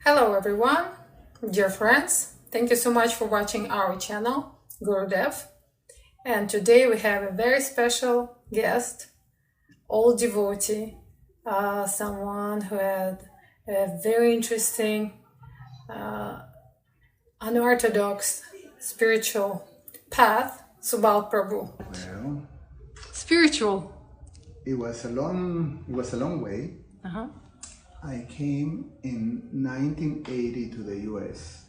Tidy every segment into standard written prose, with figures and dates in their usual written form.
Hello everyone, dear friends. Thank you so much for watching our channel, Gurudev. And today we have a very special guest, old devotee, someone who had a very interesting, unorthodox spiritual path, Subal Prabhu. Well, Spiritual. it was a long way. I came in 1980 to the US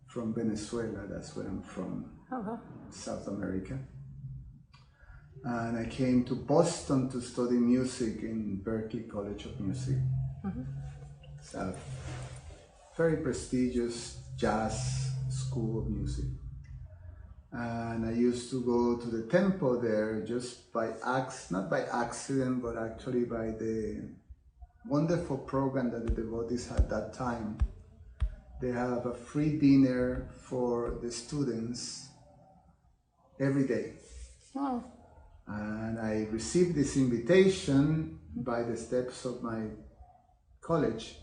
from Venezuela. That's where I'm from, South America. And I came to Boston to study music in Berklee College of Music. It's a very prestigious jazz school of music. And I used to go to the temple there just by not by accident, but actually by the wonderful program that the devotees had that time. They have a free dinner for the students every day. Wow. And I received this invitation by the steps of my college.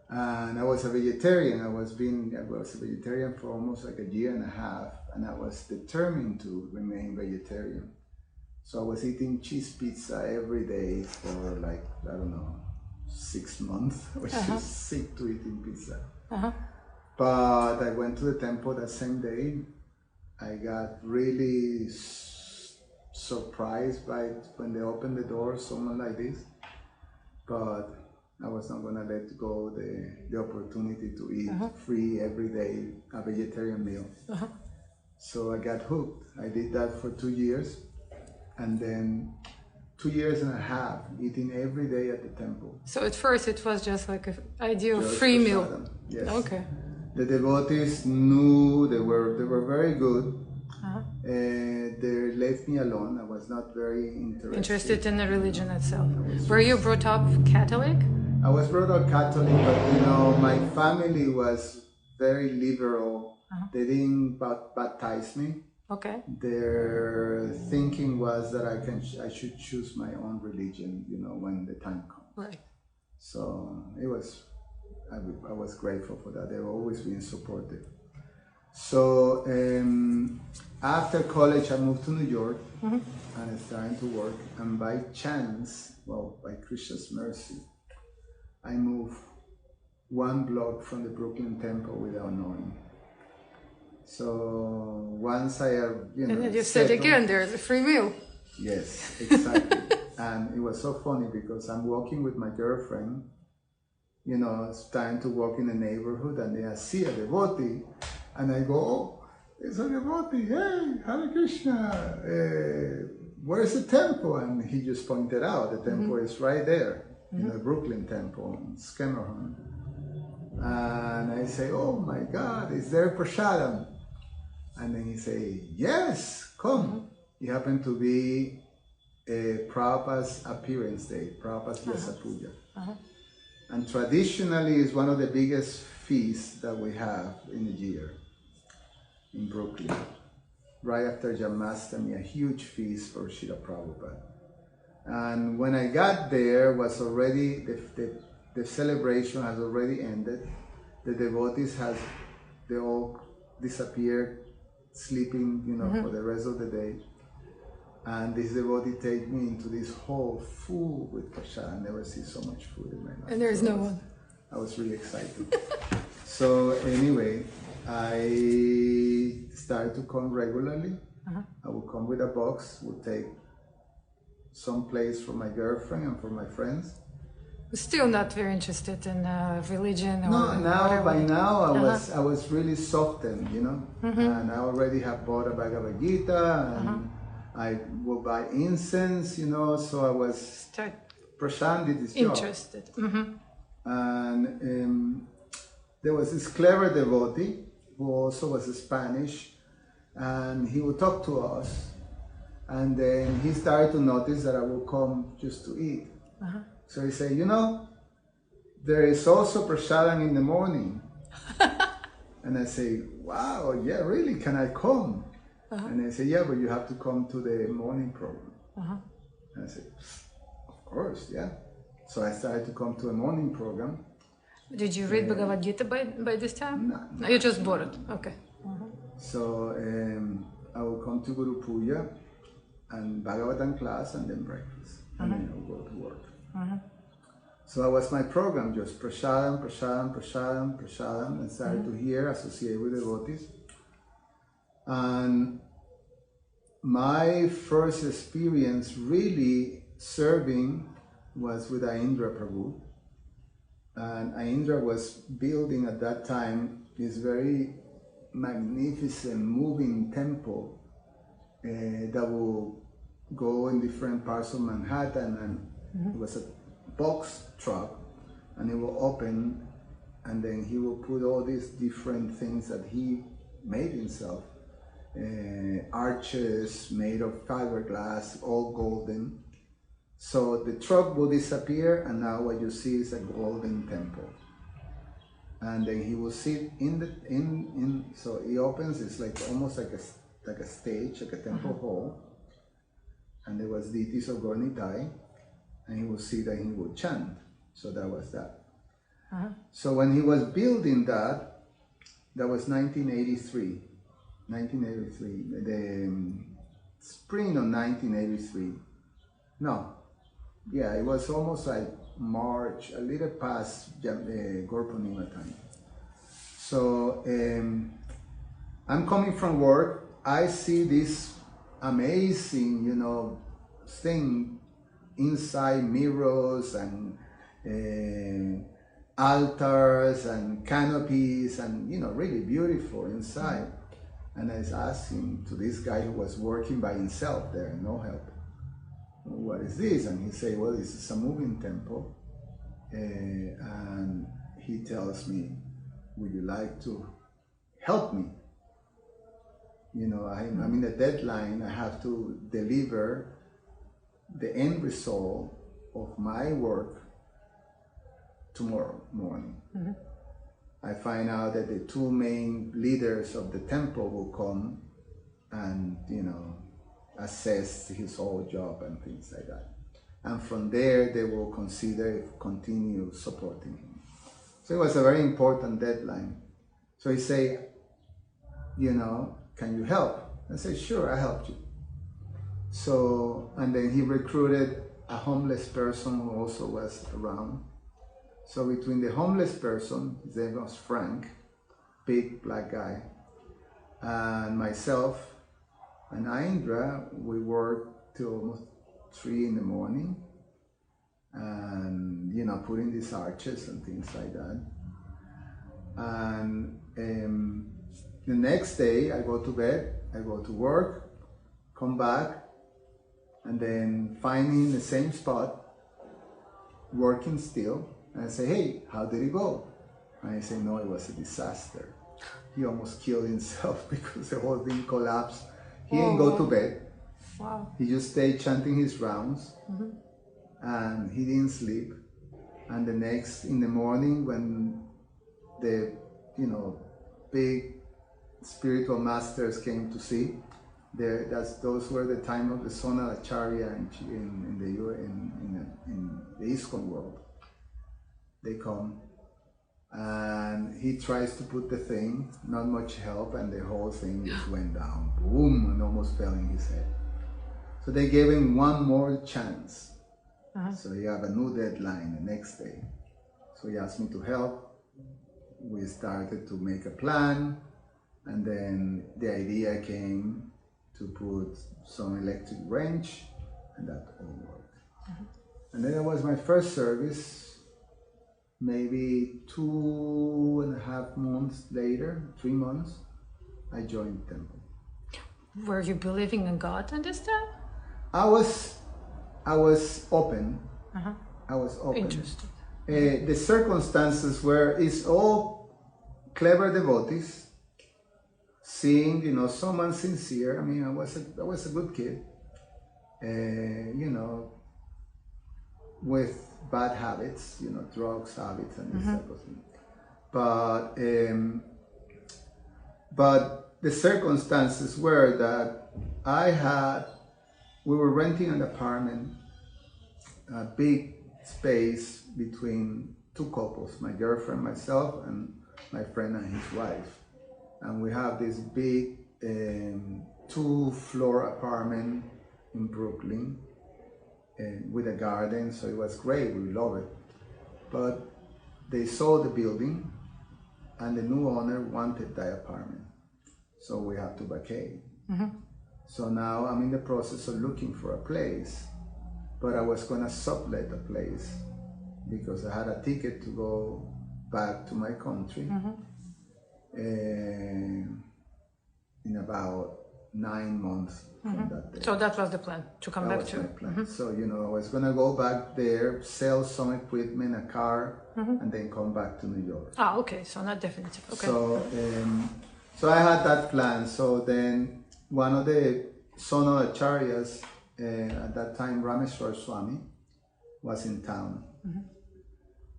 And I was a vegetarian. I was a vegetarian for almost like a year and a half, and I was determined to remain vegetarian. So I was eating cheese pizza every day for like, I don't know, 6 months. I was just sick to eating pizza. But I went to the temple that same day. I got really surprised by when they opened the door, someone like this. But I was not gonna let go the opportunity to eat free every day a vegetarian meal. So I got hooked. I did that for 2 years, and then 2 years and a half eating every day at the temple. So at first it was just like an ideal Just free meal. prasadam. Yes. Okay. The devotees knew they were very good. They left me alone. I was not very Interested in the religion itself. Were you brought up Catholic? I was brought up Catholic, but you know, my family was very liberal. They didn't baptize me. Okay. Their thinking was that I should choose my own religion, you know, when the time comes. Right. So I was grateful for that. They've always been supportive. So after college, I moved to New York and I started to work. And by chance, well, by Krishna's mercy, I moved 1 block from the Brooklyn Temple without knowing. So once I, And then you said again, there's a free meal. Yes, exactly. And it was so funny because I'm walking with my girlfriend, you know, starting to walk in the neighborhood, and then I see a devotee, and I go, oh, it's a devotee, hey, Hare Krishna, where's the temple? And he just pointed out, the temple is right there, in the Brooklyn Temple, in Skemmerhorn. And I say, oh my God, is there prasadam? And then he say, yes, come. It happened to be Prabhupada's appearance day, Prabhupada's Vyasa Puja. And traditionally, it's one of the biggest feasts that we have in a year in Brooklyn. Right after Janmashtami, a huge feast for Srila Prabhupada. And when I got there, was already the celebration has already ended. The devotees they all disappeared, sleeping, you know, for the rest of the day. And this devotee take me into this hall full with prasad. I never see so much food in my life. And there's no one. I was really excited. So anyway, I started to come regularly. I would come with a box, would take some place for my girlfriend and for my friends. Still not very interested in religion or No, by now I was really softened, you know, and I already have bought a Bhagavad Gita, and I will buy incense, you know, so I was prasad did this interested. job. And there was this clever devotee who also was Spanish, and he would talk to us, and then he started to notice that I would come just to eat. So he said, you know, there is also prasadam in the morning. And I say, wow, yeah, really, can I come? And they say, yeah, but you have to come to the morning program. And I said, of course, yeah. So I started to come to a morning program. Did you read Bhagavad Gita by this time? No. You just bought it. Okay. So I will come to Guru Puja and Bhagavatam class and then breakfast. And then I'll go to work. So that was my program, just prasadam, prasadam, prasadam, prasadam, and started to hear, associate with devotees. And my first experience really serving was with Indra Prabhu. And Indra was building at that time this very magnificent moving temple that will go in different parts of Manhattan, and it was a box truck, and it will open, and then he will put all these different things that he made himself, arches made of fiberglass, all golden. So the truck will disappear, and now what you see is a golden temple. And then he will sit so he opens, it's like almost like a stage, like a temple hall. And there was deities of Gornitai, and he will sit and he will chant. So that was that. So when he was building that, that was 1983. 1983, the spring of 1983. No, yeah, it was almost like March, a little past Gorpunima time. So I'm coming from work. I see this amazing, thing inside, mirrors and altars and canopies, and really beautiful inside. And I was asking to this guy who was working by himself there, no help, what is this? And he said, well, this is a moving temple. And he tells me, would you like to help me? I'm in a deadline. I have to deliver the end result of my work tomorrow morning. I find out that the two main leaders of the temple will come and, assess his whole job and things like that. And from there, they will consider if continue supporting him. So it was a very important deadline. So he said, can you help? I said, sure, I helped you. So, and then he recruited a homeless person who also was around. So between the homeless person, his name was Frank, big black guy, and myself and Indra, we worked till almost 3 in the morning, and putting these arches and things like that. And the next day I go to bed, I go to work, come back, and then finding the same spot, working still. And I say, hey, how did it go? And I say, no, it was a disaster. He almost killed himself because the whole thing collapsed. He didn't go to bed. Wow. He just stayed chanting his rounds, and he didn't sleep. And the next, in the morning, when the, big spiritual masters came to see, those were the time of the Sonalacharya in the ISKCON world. They come, and he tries to put the thing, not much help, and the whole thing just went down, boom, and almost fell in his head. So they gave him one more chance. So he have a new deadline the next day. So he asked me to help. We started to make a plan, and then the idea came to put some electric wrench, and that all worked. And then it was my first service. Maybe 2.5 months later, 3 months, I joined the temple. Were you believing in God in this time? I was open. I was open. Interesting. The circumstances were, it's all clever devotees, seeing, someone sincere. I mean, I was a good kid, with bad habits, drugs habits and this type of thing. But the circumstances were that we were renting an apartment, a big space between two couples, my girlfriend, myself, and my friend and his wife. And we have this big 2-floor apartment in Brooklyn with a garden, so it was great, we love it. But they sold the building and the new owner wanted that apartment, so we have to vacate. So now I'm in the process of looking for a place, but I was gonna sublet the place because I had a ticket to go back to my country in about 9 months from that day. So that was the plan, to come back to. That was my plan. So, you know, I was gonna go back there, sell some equipment, a car, and then come back to New York. Ah, okay, so not definitive, okay. So I had that plan. So then one of the Sonal Acharyas, at that time, Rameshwar Swami, was in town.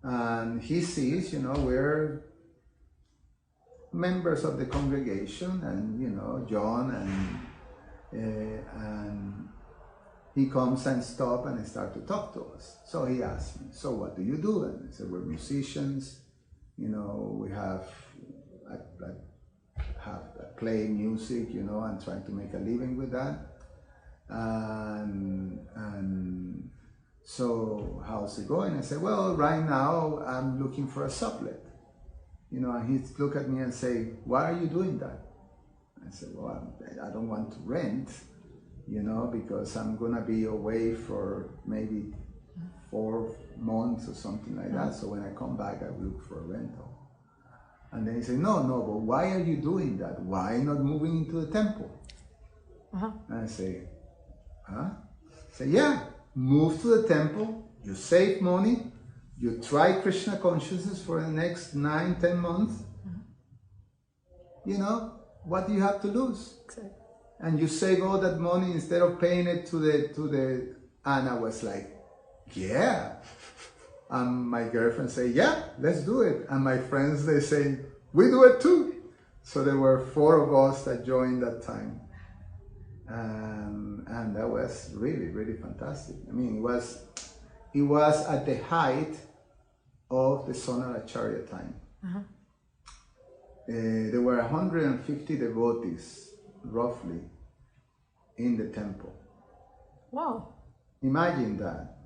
And he sees, you know, we're members of the congregation, and, you know, John, and he comes and stops and starts to talk to us. So he asked me, so what do you do? And I said, we're musicians, you know, we have, I play music, you know, and trying to make a living with that. And so how's it going? I said, well, right now I'm looking for a sublet. You know, and he look at me and say, why are you doing that? I said, well, I don't want to rent, you know, because I'm gonna be away for maybe 4 months or something like that. So when I come back, I will look for a rental. And then he said, no, but why are you doing that? Why not moving into the temple? And I say, huh? I say, yeah, move to the temple, you save money, you try Krishna consciousness for the next 9-10 months. You know, what do you have to lose? Exactly. And you save all that money instead of paying it to the, and I was like, yeah. And my girlfriend say, yeah, let's do it. And my friends, they say, we do it too. So there were 4 of us that joined that time. And that was really, really fantastic. I mean, it was at the height of the Sonal Acharya time. There were 150 devotees, roughly, in the temple. Wow. Imagine that.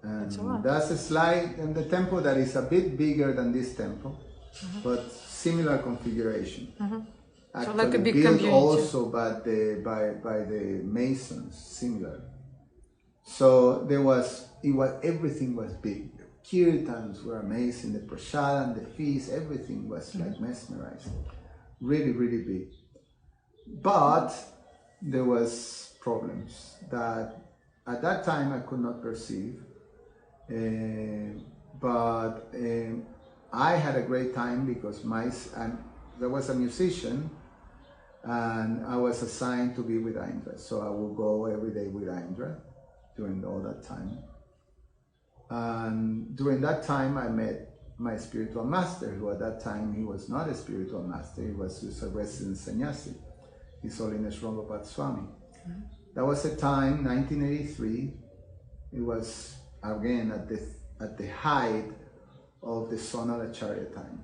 And that's a slide in the temple that is a bit bigger than this temple, but similar configuration. Actually, so like a big built community. Also by the Masons, similar. So everything was big. The kirtans were amazing, the prasadam, the feast, everything was like mesmerizing. Really, really big. But there was problems that at that time I could not perceive. But I had a great time because there was a musician and I was assigned to be with Indra. So I would go every day with Indra during all that time. And during that time I met my spiritual master, who at that time he was not a spiritual master, he was just a resident sannyasi, His Holiness Rangapad Swami. That was a time, 1983, it was again at the height of the Sonal Acharya time.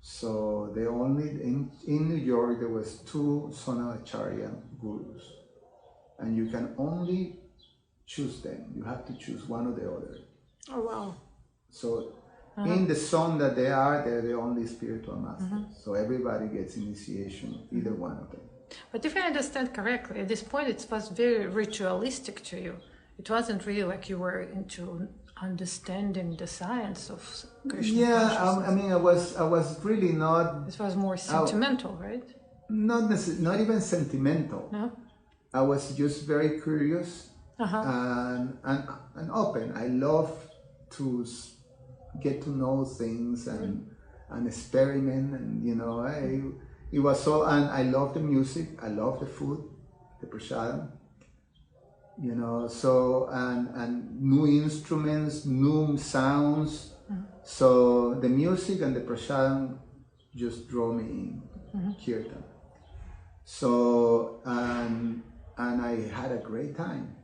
So they only in New York there was 2 Sonal Acharya gurus, and you can only choose them. You have to choose one or the other. Oh wow! So in the zone that they're the only spiritual masters. So everybody gets initiation, either one of them. But if I understand correctly, at this point it was very ritualistic to you. It wasn't really like you were into understanding the science of Krishna consciousness. I mean, I was really not. This was more sentimental, right? Not even sentimental. No. I was just very curious and open. I love to get to know things and experiment, and you know, it was so. And I love the music. I love the food, the prasadam. You know, so and new instruments, new sounds. So the music and the prasadam just draw me in, kirtan. So and I had a great time.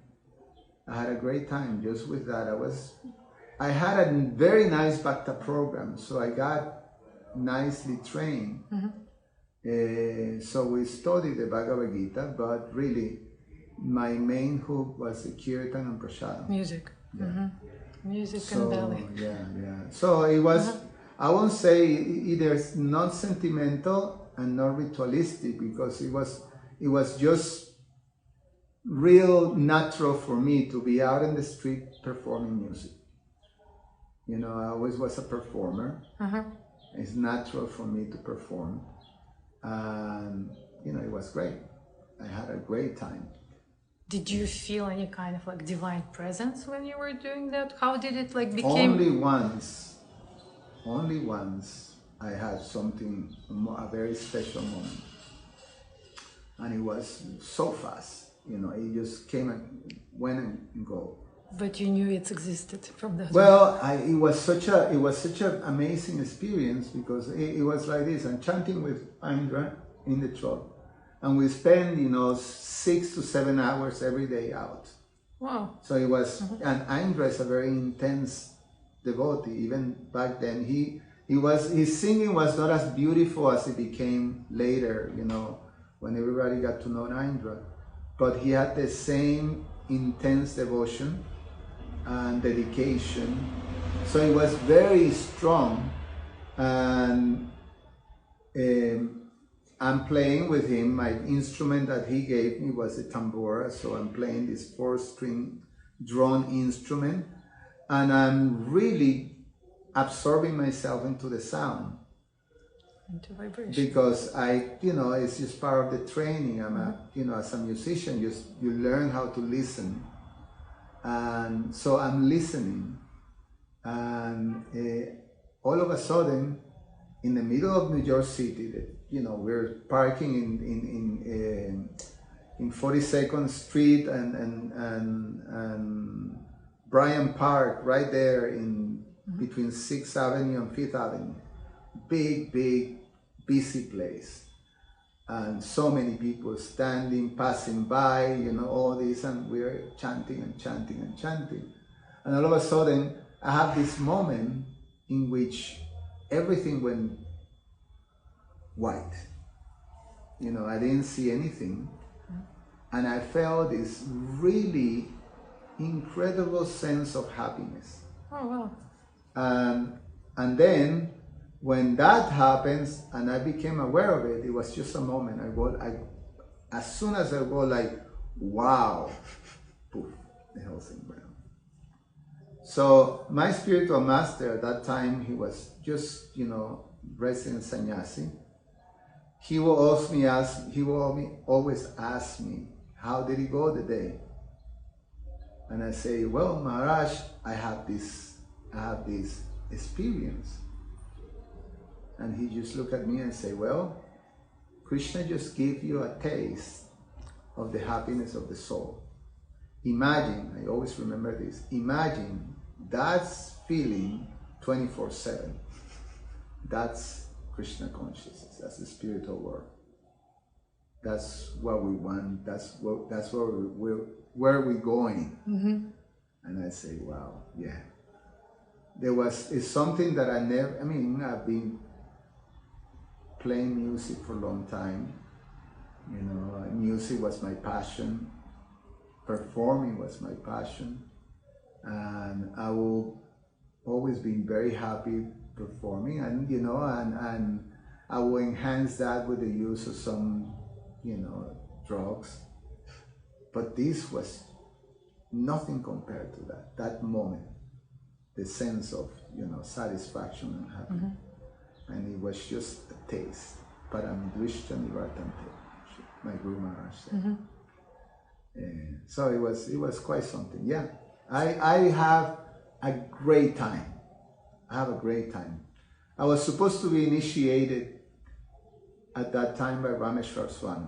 I had a great time just with that. I had a very nice Bhakta program, so I got nicely trained. So we studied the Bhagavad Gita, but really my main hook was the Kirtan and Prashadam. Music. Yeah. Music So, and belly. yeah. So it was, I won't say either not sentimental and not ritualistic, because it was just real natural for me to be out in the street performing music. You know, I always was a performer. It's natural for me to perform. And, you know, it was great. I had a great time. Did you feel any kind of like divine presence when you were doing that? How did it like became? Only once I had something, a very special moment. And it was so fast, you know, it just came and went and go. But you knew it existed from that. Well, it was such an amazing experience, because it was like this. I'm chanting with Indra in the truck, and we spend, you know, 6 to 7 hours every day out. Wow. So it was, and Indra is a very intense devotee. Even back then, his singing was not as beautiful as it became later, you know, when everybody got to know Indra. But he had the same intense devotion and dedication. So it was very strong. And I'm playing with him. My instrument that he gave me was a tambura. So I'm playing this 4-string drum instrument. And I'm really absorbing myself into the sound. Into vibration. Because you know, it's just part of the training. You know, as a musician, you learn how to listen. And so I'm listening. And all of a sudden, in the middle of New York City, you know, we're parking in 42nd Street and Bryant Park, right there in between 6th Avenue and 5th Avenue. Big, busy place. And so many people standing, passing by, you know, all this, and we're chanting and chanting and chanting. And all of a sudden, I have this moment in which everything went white. You know, I didn't see anything. And I felt this really incredible sense of happiness. Oh, wow. And then, when that happens, and I became aware of it, it was just a moment. As soon as I go like, wow, poof, the whole thing went on. So my spiritual master at that time, he was just, you know, resident sannyasi. He will always ask me, how did it go today? And I say, well, Maharaj, I have this experience. And he just looked at me and say, well, Krishna just gave you a taste of the happiness of the soul. Imagine, I always remember this, imagine that's feeling 24/7. That's Krishna consciousness, that's the spiritual world. That's what we want, that's where we're going. And I say, wow, yeah. It's something that I've been playing music for a long time. You know, music was my passion. Performing was my passion. And I will always be very happy performing. And, you know, and I will enhance that with the use of some, you know, drugs. But this was nothing compared to that moment. The sense of, you know, satisfaction and happiness. And it was just a taste. Param Drishtha Nivartante, my Guru Maharaj said. So it was quite something. Yeah, I have a great time. I have a great time. I was supposed to be initiated at that time by Rameshwar Swami.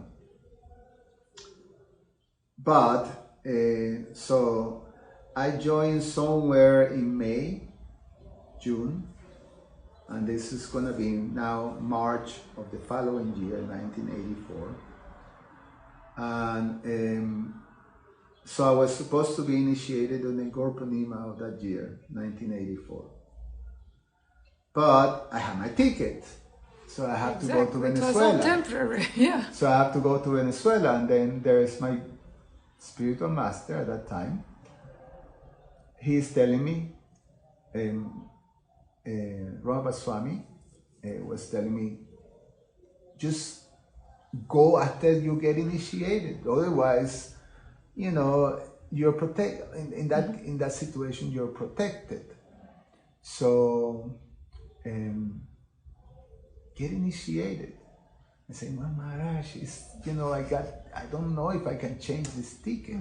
But, so I joined somewhere in May, June, and this is going to be now March of the following year, 1984. And So I was supposed to be initiated on the Gaur Purnima of that year, 1984. But I had my ticket, so I have to go to Venezuela. It was all temporary, yeah. So I have to go to Venezuela, and then there is my spiritual master at that time. He is telling me, Rabba Swami was telling me, just go after you get initiated. Otherwise, you know, you're protected. In that situation, you're protected. So get initiated. I say, Maharaj, I don't know if I can change this ticket.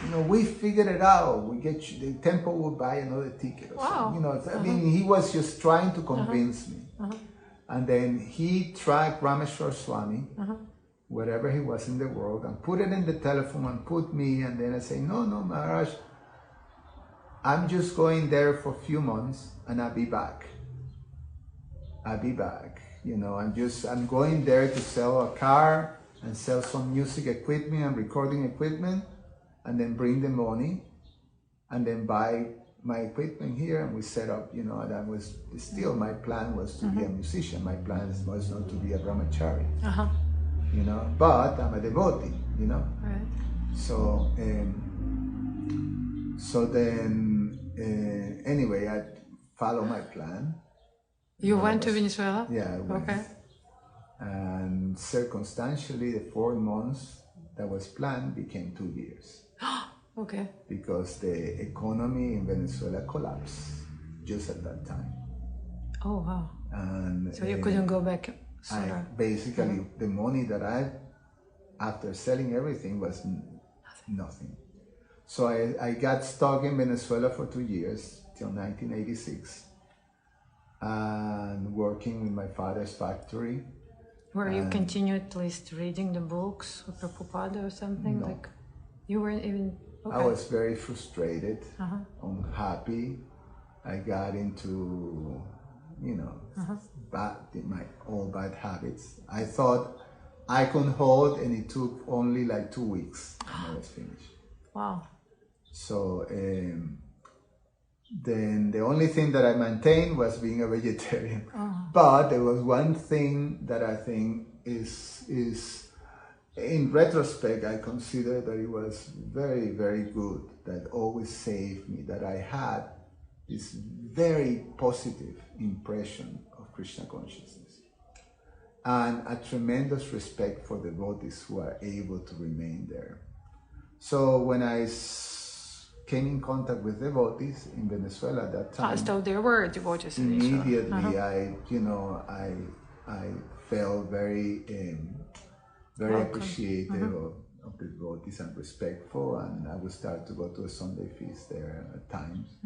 You know, we figured it out. We get you, the temple will buy another ticket. Or something. You know, I mean, he was just trying to convince me. And then he tracked Rameshwar Swami, wherever he was in the world, and put it in the telephone and put me. And then I say, no, Maharaj, I'm just going there for a few months and I'll be back. You know, I'm going there to sell a car and sell some music equipment and recording equipment, and then bring the money and then buy my equipment here, and we set up, you know. That was still my plan, was to be a musician. My plan was not to be a brahmachari, you know, but I'm a devotee, you know. Right. So then anyway, I follow my plan. You went to Venezuela? Yeah, I went. Okay. And circumstantially, the 4 months that was planned became 2 years. Okay. Because the economy in Venezuela collapsed just at that time. Oh, wow. And so you couldn't go back sooner? Basically, the money that after selling everything, was nothing. So I got stuck in Venezuela for 2 years, till 1986, and working with my father's factory. Were you continuously reading the books of Prabhupada or something? No. Like, you weren't even... Okay. I was very frustrated, unhappy. I got into, you know, my old bad habits. I thought I could hold, and it took only like 2 weeks and I was finished. Wow. So then the only thing that I maintained was being a vegetarian. But there was one thing that I think is in retrospect, I consider that it was very, very good, that always saved me, that I had this very positive impression of Krishna consciousness and a tremendous respect for devotees who are able to remain there. So when I came in contact with devotees in Venezuela at that time, so there were devotees in immediately I felt very appreciative of the devotees and respectful, and I would start to go to a Sunday feast there at times.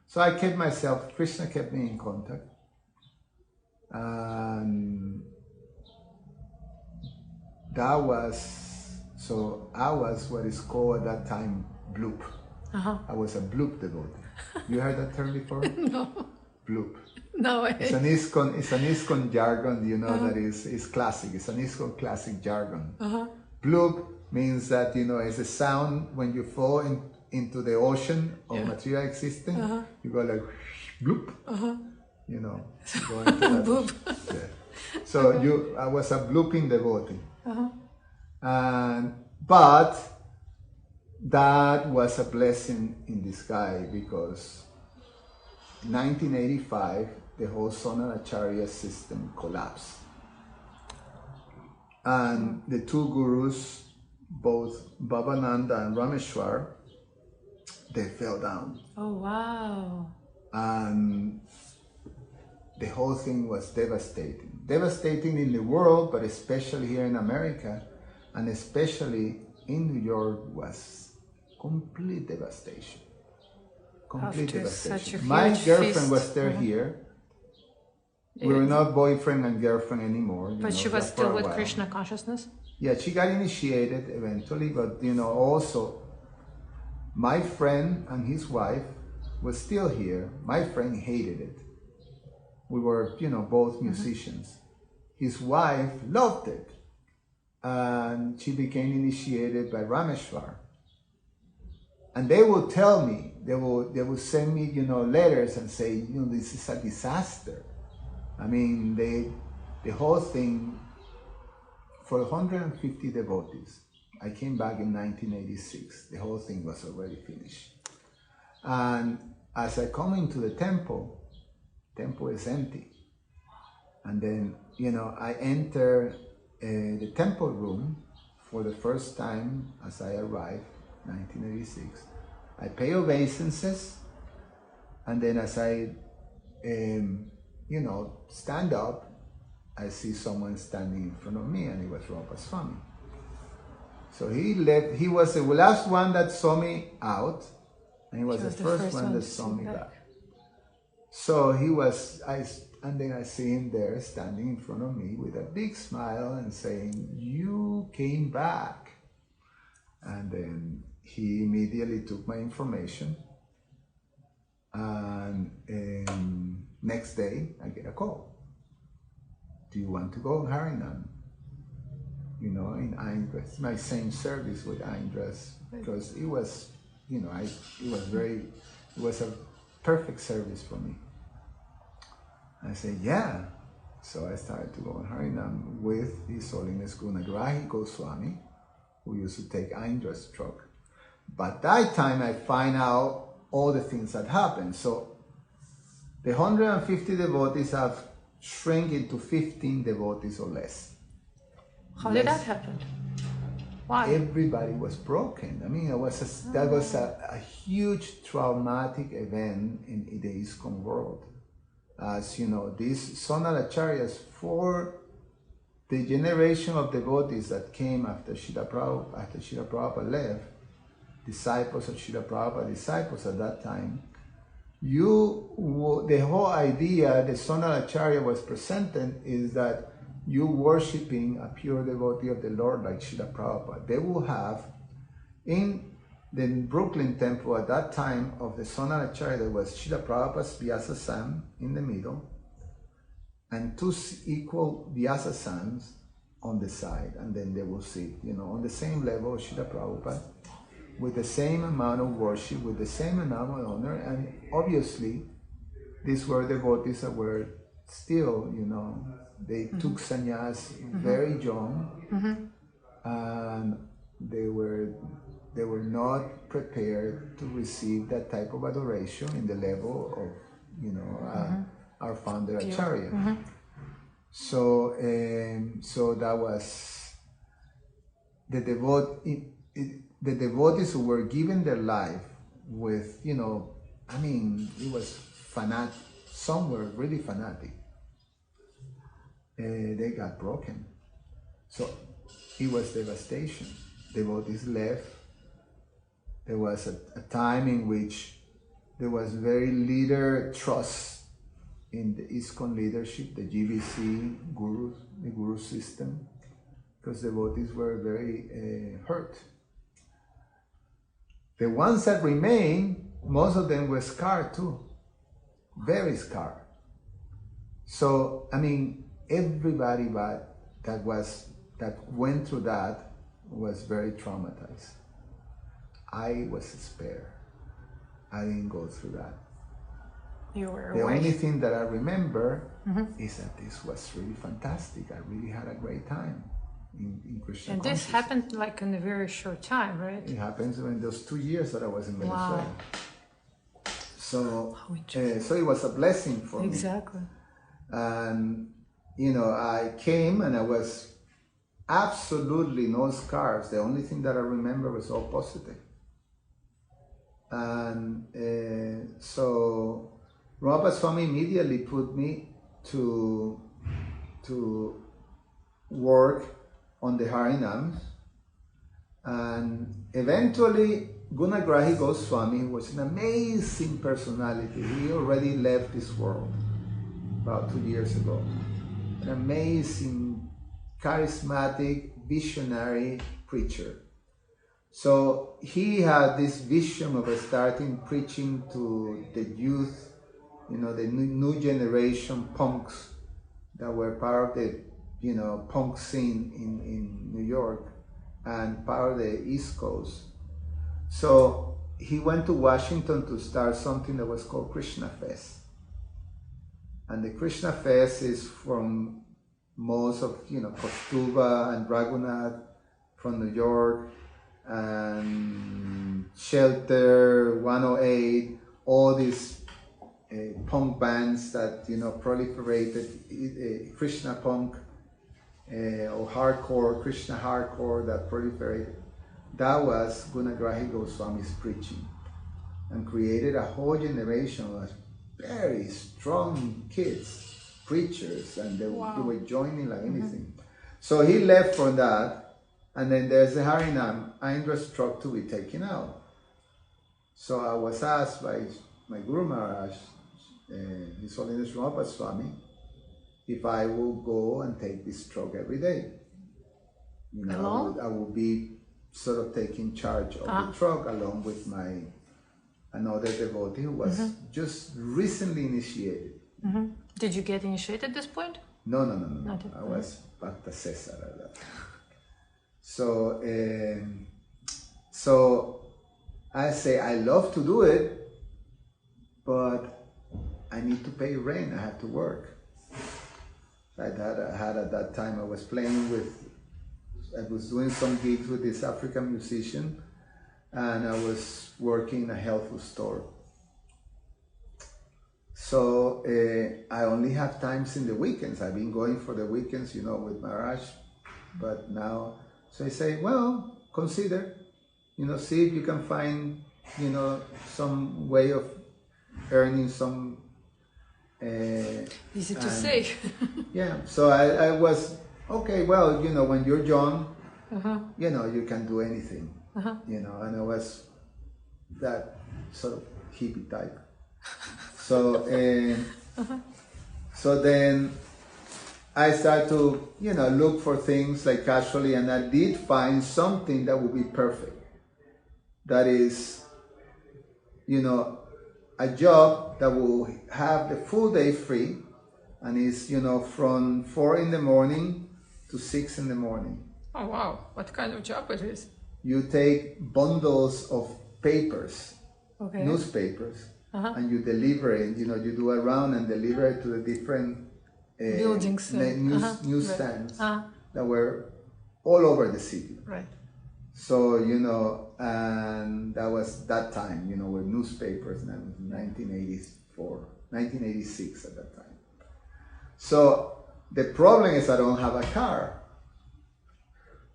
So I kept myself, Krishna kept me in contact, and I was what is called at that time bloop. I was a bloop devotee. You heard that term before? No. Bloop. No. It's an ISKCON jargon, you know, that is classic. It's an ISKCON classic jargon. Bloop means that, you know, it's a sound when you fall into the ocean of material existence. You go like bloop. You know, go into that Bloop. yeah. So I was a blooping devotee. But that was a blessing in disguise, because in 1985, the whole Sonaracharya system collapsed. And the two gurus, both Bhavananda and Rameshwar, they fell down. Oh, wow. And the whole thing was devastating. Devastating in the world, but especially here in America, and especially in New York, was complete devastation. Complete devastation. My girlfriend was still here. We were not boyfriend and girlfriend anymore. But she was still with Krishna consciousness? Yeah, she got initiated eventually, but you know, also my friend and his wife was still here. My friend hated it. We were, you know, both musicians. His wife loved it. And she became initiated by Rameshwar. And they will tell me, they will send me, letters and say, this is a disaster. I mean, the whole thing, for 150 devotees, I came back in 1986. The whole thing was already finished. And as I come into the temple is empty. And then, I enter the temple room for the first time as I arrived, 1986. I pay obeisances, and then as I, stand up, I see someone standing in front of me, and it was Rupa Swami. So he left. He was the last one that saw me out, and he was the first one that saw me back. So and then I see him there standing in front of me with a big smile and saying, "You came back." And then he immediately took my information, and next day I get a call. Do you want to go Harinam? In Indras, my same service with Indras, because it was, it was a perfect service for me. I said, yeah. So I started to go Harinam with His Holiness Gunagrahi Goswami, who used to take Indra's truck. But that time I find out all the things that happened. So the 150 devotees have shrunk into 15 devotees or less. How did that happen? Why? Everybody was broken. I mean, that was a huge traumatic event in the ISKCON world. As you know, these Sonalacharyas, for the generation of devotees that came after Srila Prabhupada left, disciples of Srila Prabhupada, disciples at that time, the whole idea the Sonalacharya was presenting is that you worshipping a pure devotee of the Lord like Srila Prabhupada. They will have, in the Brooklyn temple at that time of the Sonalacharya, there was Srila Prabhupada's Vyasasam in the middle, and two equal Vyasasams on the side, and then they will sit, on the same level of Srila Prabhupada, with the same amount of worship, with the same amount of honor, and obviously, these were devotees that were still, they took sannyas very young, and they were not prepared to receive that type of adoration in the level of, our founder Acharya. So that was the devotees who were given their life with, it was fanatic. Some were really fanatic. They got broken. So it was devastation. Devotees left. There was a time in which there was very little trust in the ISKCON leadership, the GBC gurus, the guru system, because devotees were very hurt. The ones that remained, most of them were scarred too, very scarred. So, everybody that went through that was very traumatized. I was spared. I didn't go through that. You were the away. only thing that I remember is that this was really fantastic. I really had a great time in Krishna And this happened like in a very short time, right? It happens in those 2 years that I was in Venezuela. Wow. So it was a blessing for me. Exactly. And, I came and I was absolutely no scars. The only thing that I remember was all positive. And so Rupa Swami immediately put me to work on the Harinams. And eventually Gunagrahi Goswami was an amazing personality. He already left this world about 2 years ago. An amazing, charismatic, visionary preacher. So he had this vision of starting preaching to the youth, the new generation punks that were part of the, punk scene in New York and part of the East Coast. So he went to Washington to start something that was called Krishna Fest. And the Krishna Fest is from most of, Kostuba and Raghunath from New York, and Shelter, 108, all these punk bands that, proliferated, Krishna punk, or hardcore, Krishna hardcore that proliferated. That was Gunagrahi Goswami's preaching, and created a whole generation of very strong kids, preachers, and they were joining like anything. So he left from that, and then there's the Harinam, Indra struck to be taken out. So I was asked by my Guru Maharaj, His Holiness Ramapa Swami, if I will go and take this truck every day. I will be sort of taking charge of the truck along with another devotee who was just recently initiated. Did you get initiated at this point? No. I was Bhakta Cesar at that time. So I say, I love to do it, but I need to pay rent, I have to work. I had at that time, I was doing some gigs with this African musician, and I was working in a health food store. So I only have times in the weekends. I've been going for the weekends, with Maharaj, but now, so I say, well, consider, see if you can find, some way of earning some. Easy to say. Yeah, so I was, okay, well, when you're young, you can do anything, and I was that sort of hippie type. So, so then I started to, look for things like casually, and I did find something that would be perfect. That is, a job that will have the full day free, and is, from 4 in the morning to 6 in the morning. Oh, wow. What kind of job it is? You take bundles of papers, newspapers, and you deliver it, you do a round and deliver it to the different buildings, newsstands that were all over the city. Right. So, and that was that time, with newspapers, and 1986 at that time. So the problem is I don't have a car.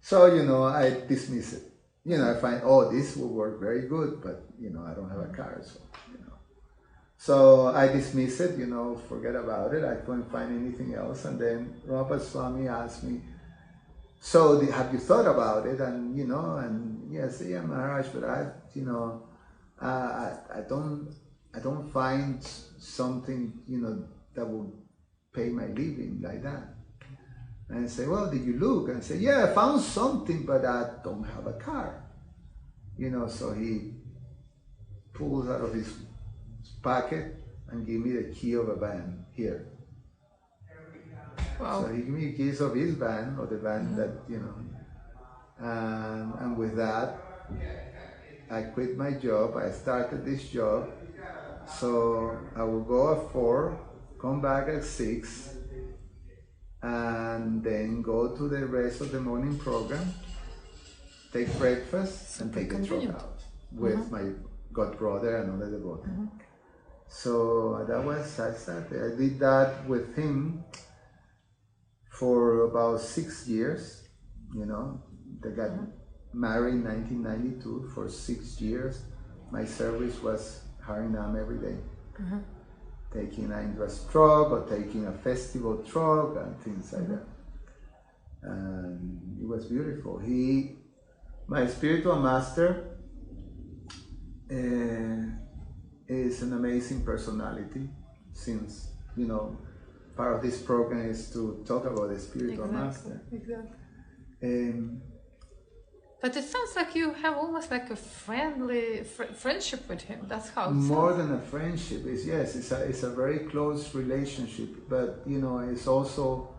So, I dismiss it. I find, this will work very good, but, I don't have a car, so, So I dismiss it, forget about it. I couldn't find anything else. And then Ramapa Swami asked me, so have you thought about it? And, and yes, yeah, Maharaj, but I don't find something, that will pay my living like that. And I say, well, did you look? And I say, yeah, I found something, but I don't have a car. So he pulls out of his pocket and give me the key of a van here. Wow. So he gave me the keys of his van, or the van that, and with that, I quit my job. I started this job. So I will go at 4, come back at 6, and then go to the rest of the morning program, take breakfast, and take the truck out with my godbrother and other devotee. So that was, I started. I did that with him for about 6 years. They got married in 1992. For 6 years, my service was Harinam every day. Taking an Indra's truck, or taking a festival truck, and things like that. And it was beautiful. My spiritual master, is an amazing personality, since, part of this program is to talk about the spiritual master. Exactly. But it sounds like you have almost like a friendly friendship with him. That's how it More sounds. than a friendship, it's a very close relationship. But it's also,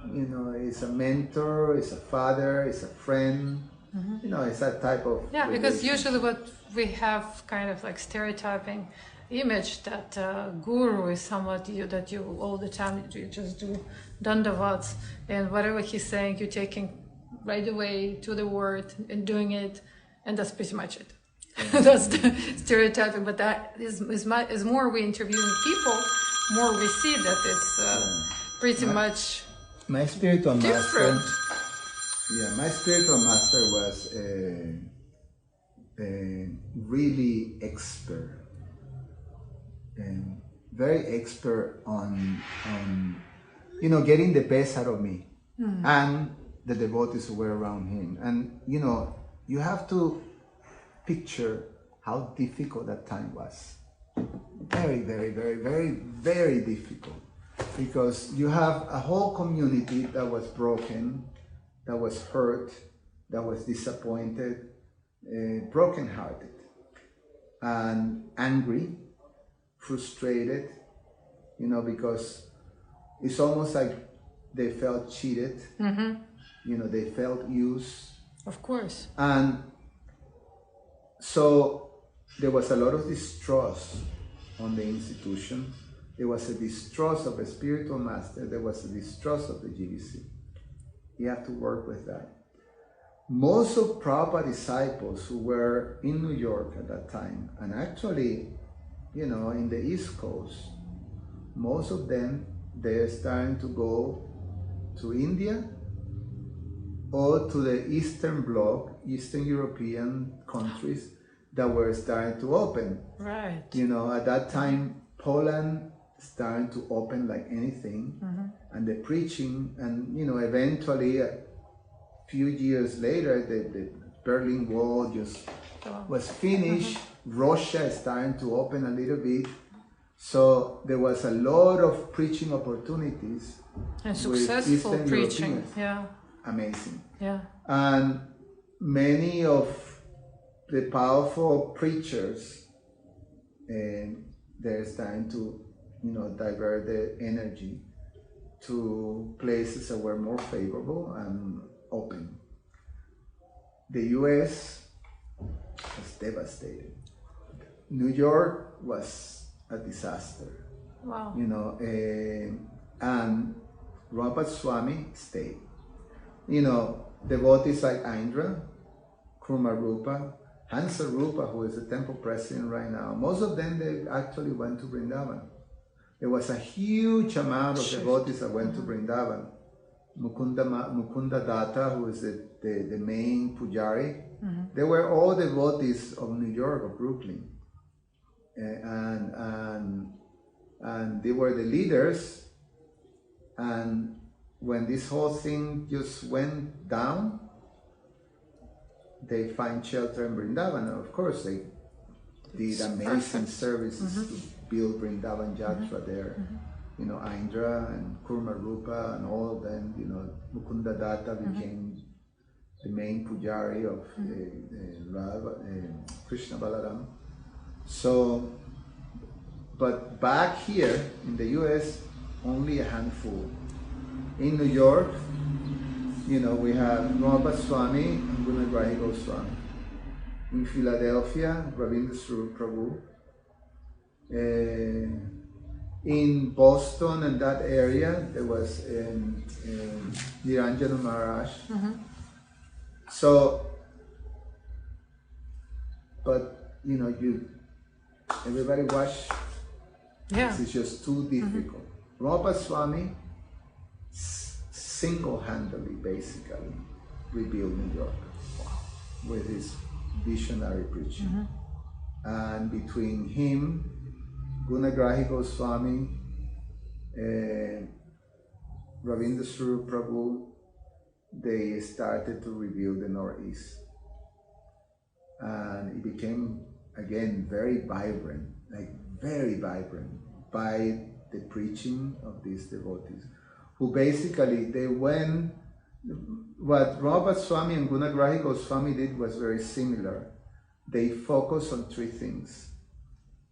it's a mentor, it's a father, it's a friend. You know, it's that type of because usually what we have kind of like stereotyping image that guru is somebody that you all the time you just do dandavats and whatever he's saying you're taking right away to the word and doing it, and that's pretty much it. That's the stereotyping, but that is more we interviewing people, more we see that it's pretty much my spiritual different. master. Yeah, my spiritual master was really expert, and very expert on you know, getting the best out of me and the devotees who were around him. And you know, you have to picture how difficult that time was. Very, very, very, very, very difficult, because you have a whole community that was broken, that was hurt, that was disappointed, brokenhearted, and angry, frustrated, you know, because it's almost like they felt cheated, you know, they felt used. Of course. And so there was a lot of distrust on the institution. There was a distrust of the spiritual master. There was a distrust of the GBC. You have to work with that. Most of Prabhupada disciples who were in New York at that time, and actually, you know, in the East Coast, most of them, they're starting to go to India or to the Eastern Bloc, Eastern European countries that were starting to open. Right. You know, at that time, Poland starting to open like anything, and the preaching, and you know, eventually a few years later, the Berlin Wall just was finished. Russia is starting to open a little bit, so there was a lot of preaching opportunities and successful with Eastern preaching. Europeans. Yeah, amazing. Yeah, and many of the powerful preachers, and they're starting to, you know, divert the energy to places that were more favorable and open. The US was devastated. New York was a disaster. wow. You know, and Prabhupada Swami stayed. You know, devotees like Indra, Rupa, Hansa Rupa, who is the temple president right now, most of them, they actually went to Vrindavan. There was a huge amount of devotees that went to Vrindavan. Mukunda Datta, who is the main pujari, they were all devotees of New York, of Brooklyn. And they were the leaders. And when this whole thing just went down, they find shelter in Vrindavan. And of course, they did amazing services to build Vrindavan Yatra there. You know, Indra and Rupa and all of them, you know, Mukunda Datta became the main pujari of Krishna Balaram. So, but back here in the US, only a handful. In New York, you know, we have Prabhupada Swami and Gunagrahi Goswami. In Philadelphia, Ravindra Swarup Prabhu. In Boston and that area, there was Niranjana Maharaj. So, but you know, everybody watch. Yeah. This is just too difficult. Prabhupada Swami single-handedly, basically, rebuilt New York with his visionary preaching. And between him, Gunagrahi Goswami, Ravindra Swarup Prabhu, they started to rebuild the Northeast. And it became, again, very vibrant, like very vibrant, by the preaching of these devotees, who basically, they went, what Prabhupada Swami and Gunagrahi Goswami did was very similar. They focused on three things: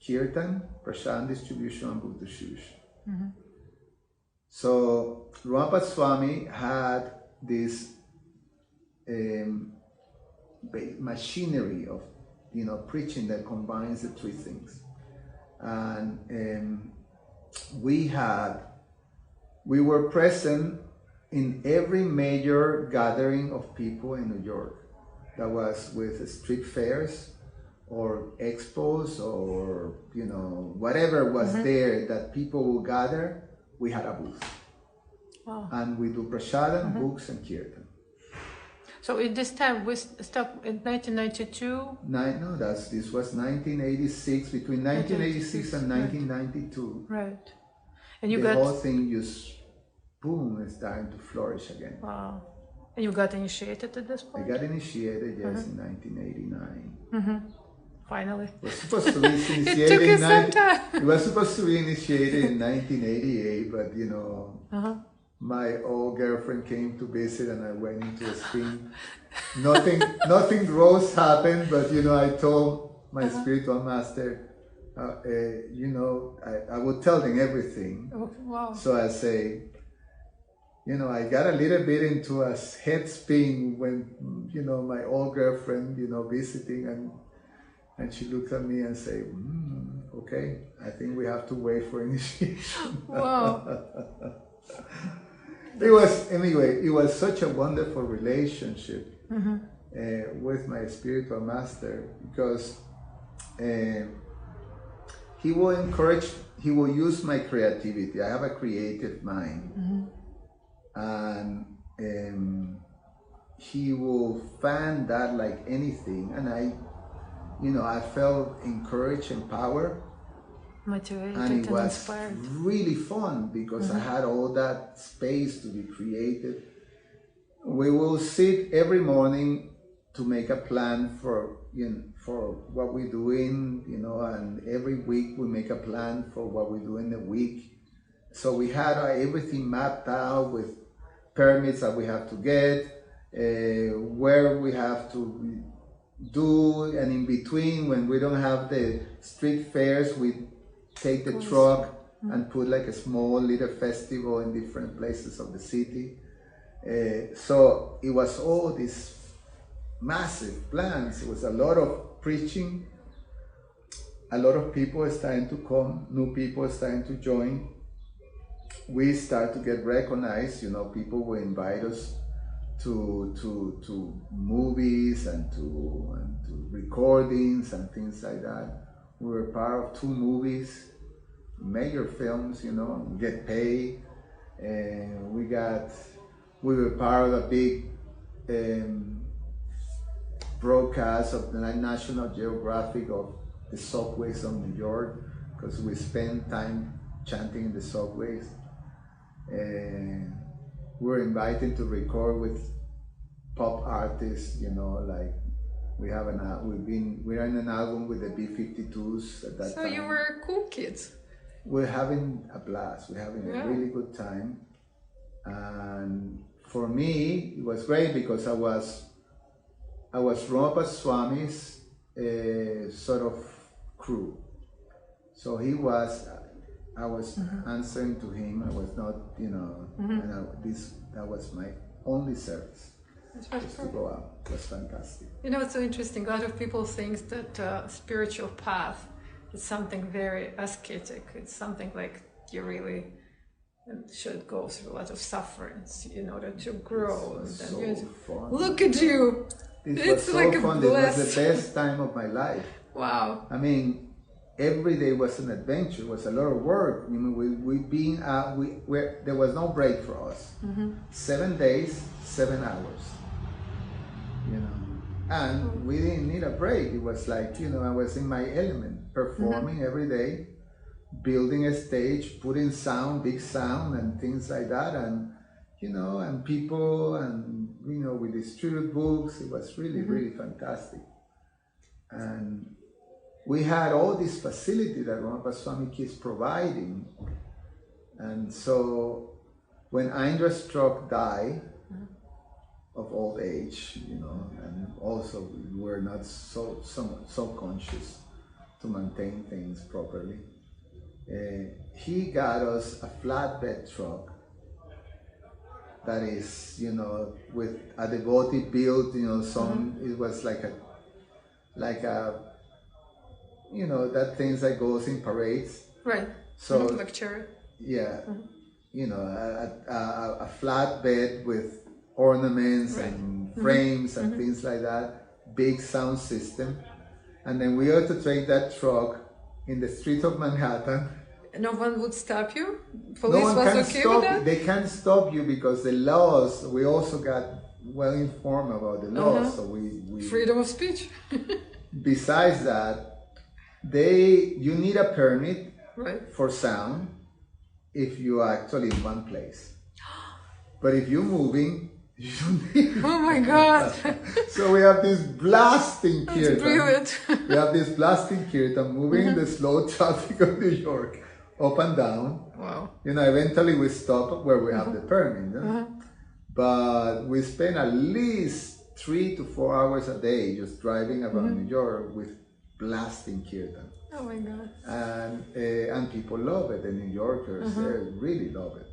Kirtan, Prasad distribution, and book distribution. So Prabhupada Swami had this machinery of, you know, preaching that combines the three things. And we were present in every major gathering of people in New York. That was with street fairs or expos or, you know, whatever was there that people will gather, we had a booth. Wow. And we do prasadam, books, and kirtan. So at this time, we stopped in 1992? No, this was 1986, between 1986 and 1992. Right. And you the got... whole thing just, boom, is starting to flourish again. Wow. And you got initiated at this point? I got initiated, yes, in 1989. Finally. It was supposed to be initiated It took you some time. It was supposed to be initiated in 1988, but you know, my old girlfriend came to visit and I went into a spin. Nothing gross happened, but you know, I told my spiritual master, you know, I would tell them everything. Oh, wow. So I say, you know, I got a little bit into a head spin when, you know, my old girlfriend, you know, visiting, and she looked at me and said, okay, I think we have to wait for initiation. Wow. It was such a wonderful relationship with my spiritual master, because he will use my creativity. I have a creative mind. And he will fan that like anything, and I felt encouraged, empowered, motivated, and it was inspired. really fun because I had all that space to be creative. We will sit every morning to make a plan for what we're doing, you know, and every week we make a plan for what we do in the week. So we had everything mapped out with permits that we have to get, where we have to do, and in between, when we don't have the street fairs, we take the truck and put like a small little festival in different places of the city. So it was all these massive plans. It was a lot of preaching, a lot of people starting to come, new people starting to join. We start to get recognized, you know, people will invite us to movies and to recordings and things like that. We were part of 2 movies, major films, you know, get paid. And we were part of a big broadcast of the National Geographic of the subways of New York, because we spent time chanting in the subways. And we were invited to record with pop artists, you know, like we're in an album with the B-52s at that time. So you were cool kids. We're having a blast. We're having a really good time. And for me, it was great because I was Rupa Swami's sort of crew. So I was answering to him. I was not, you know, and that was my only service. Just to go out. It was fantastic. You know, it's so interesting. A lot of people think that spiritual path is something very ascetic. It's something like you really should go through a lot of sufferings in order to grow. Fun. Look at you! It's so like fun. It was the best time of my life. Wow. I mean, every day was an adventure. It was a lot of work. I mean, there was no break for us. 7 days, 7 hours. You know, and we didn't need a break. It was like, you know, I was in my element, performing every day, building a stage, putting sound, big sound, and things like that, and you know, and people, and you know, we distribute books. It was really, really fantastic, and we had all this facility that Rupa Swami keeps providing, and so when Indra struck died of old age, you know, and also we were not so conscious to maintain things properly. He got us a flatbed truck that is, you know, with a devotee built, you know, some, it was like a, you know, that things that goes in parades. Right. So, Like chariot. yeah, you know, a flat bed with ornaments and frames and things like that, big sound system. And then we had to take that truck in the street of Manhattan. No one would stop you? No Police one was can okay stop with that? you. They can't stop you because the laws, we also got well informed about the laws. So we freedom of speech. Besides that, you need a permit for sound if you are actually in one place. But if you're moving, you don't need. Oh my God! So we have this blasting kirtan. That's brilliant. We have this blasting kirtan moving in the slow traffic of New York, up and down. Wow. You know, eventually we stop where we have the permit. But we spend at least 3 to 4 hours a day just driving around New York with blasting kirtan. Oh my God. And people love it. The New Yorkers, they really love it.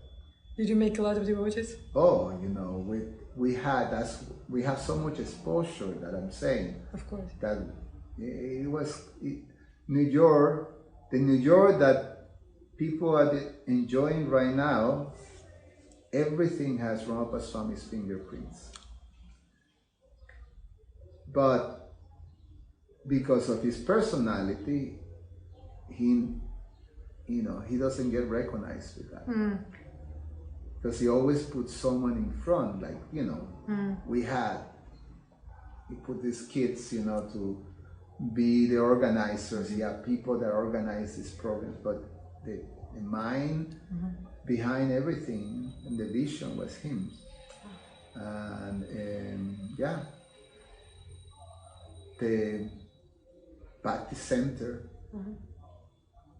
Did you make a lot of devotees? Oh, you know, we have so much exposure that I'm saying. Of course. That New York, the New York that people are enjoying right now, everything has Ramapa Swami's fingerprints. But because of his personality, he doesn't get recognized with that. Because he always puts someone in front, like, you know, he put these kids, you know, to be the organizers. He had people that organize these programs, but the mind behind everything and the vision was him. And the Bhakti Center,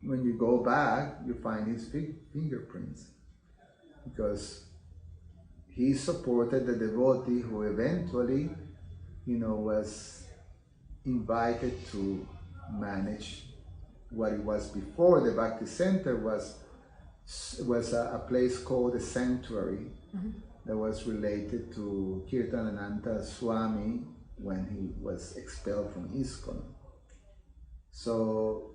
when you go back, you find his fingerprints. Because he supported the devotee who eventually, you know, was invited to manage what it was before. The Bhakti Center was a place called the Sanctuary that was related to Kirtanananda Swami when he was expelled from ISKCON. So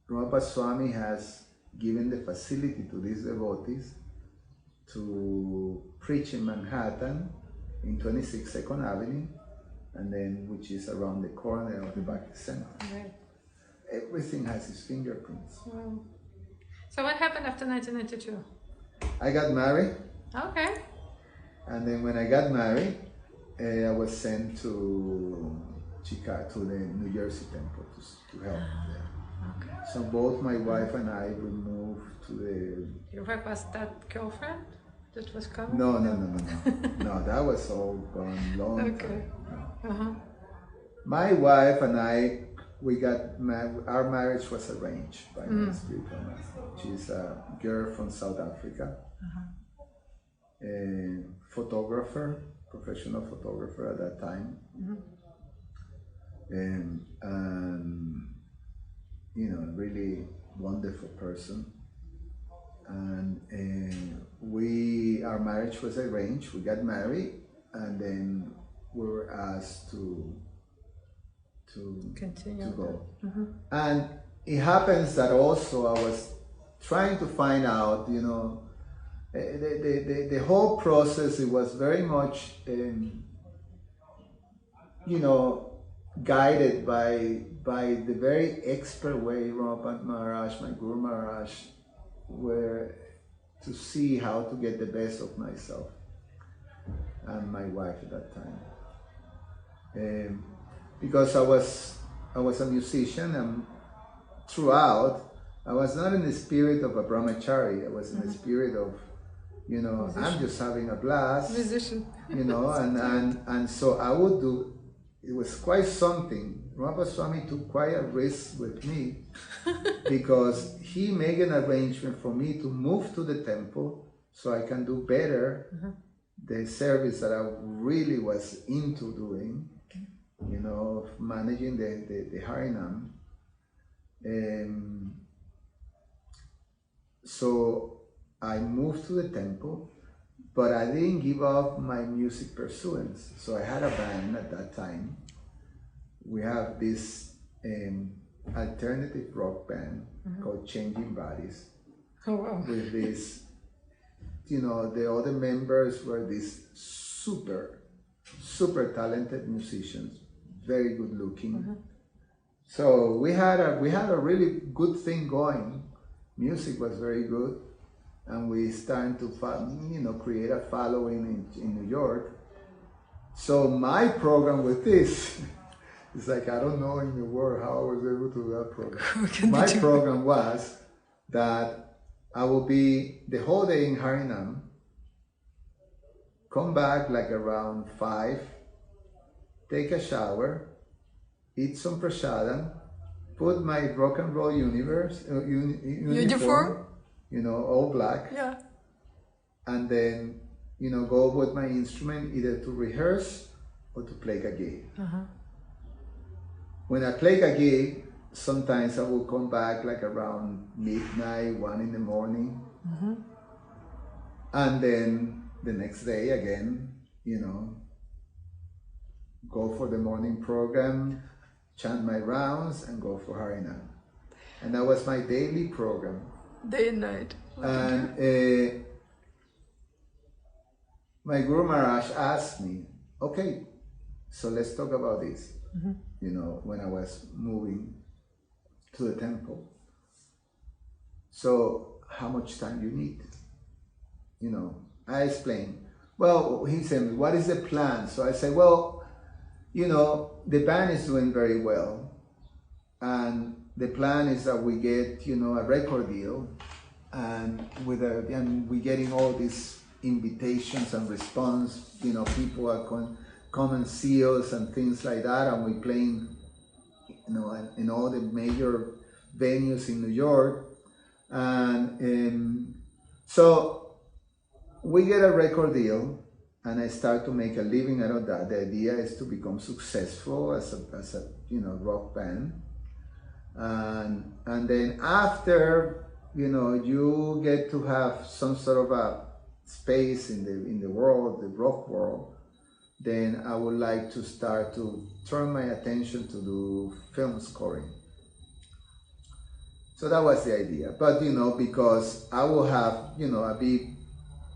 Ramapa Swami has given the facility to these devotees to preach in Manhattan in 26 2nd Avenue, and then which is around the corner of the Bhakti Center. Right. Everything has his fingerprints. Wow. So what happened after 1992? I got married. Okay. And then when I got married, I was sent to Chicago, to the New Jersey temple to help there. Okay. So both my wife and I, we moved to the... Your wife was that girlfriend that was coming? No. No, that was all gone long time. No. My wife and I, we got married. Our marriage was arranged by my spiritual master. She's a girl from South Africa, a photographer, professional photographer at that time, and you know, really wonderful person. And our marriage was arranged. We got married, and then we were asked to continue to go. And it happens that also I was trying to find out, you know, the whole process. It was very much, you know, guided by the very expert way Ramapa Maharaj, my Guru Maharaj, were to see how to get the best of myself and my wife at that time. Because I was a musician, and throughout I was not in the spirit of a brahmachari. I was in the spirit of, you know, musician. I'm just having a blast, musician, you know, and so I would do. It was quite something. Ramapa Swami took quite a risk with me because he made an arrangement for me to move to the temple so I can do better the service that I really was into doing, you know, managing the Harinam. So I moved to the temple, but I didn't give up my music pursuance. So I had a band at that time. We have this alternative rock band called Changing Bodies. Oh, wow. With this, you know, the other members were these super talented musicians, very good looking. So we had a really good thing going. Music was very good, and we started to create a following in New York. So my program with this is like, I don't know in the world how I was able to do that program. My program was that I will be the whole day in Harinam, come back like around 5, take a shower, eat some prasadam, put my rock and roll uniform, you know, all black, yeah, and then, you know, go with my instrument either to rehearse or to play a gig. When I play a gig, sometimes I will come back like around midnight, 1 in the morning, and then the next day again, you know, go for the morning program, chant my rounds, and go for Harinam. And that was my daily program. Day and night. And my Guru Maharaj asked me, okay, so let's talk about this. You know, when I was moving to the temple. So how much time you need? You know, I explained. Well, he said, what is the plan? So I said, well, you know, the band is doing very well, and the plan is that we get, you know, a record deal, and we're getting all these invitations and response. You know, people are come and see us and things like that, and we're playing, you know, in all the major venues in New York, and so we get a record deal. And I start to make a living out of that. The idea is to become successful as a you know, rock band, and then after, you know, you get to have some sort of a space in the world, the rock world, then I would like to start to turn my attention to do film scoring. So that was the idea. But, you know, because I will have, you know, I'll be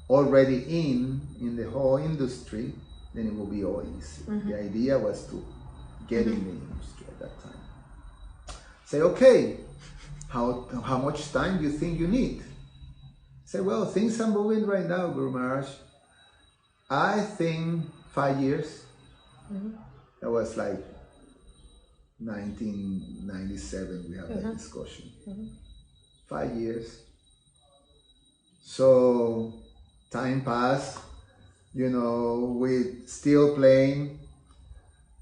already in the whole industry, then it will be all easy. The idea was to get in the industry at that time. Say, okay, how much time do you think you need? Say, well, things are moving right now, Guru Maharaj. I think 5 years. That was like 1997, we had that discussion. 5 years. So time passed, you know, we still playing,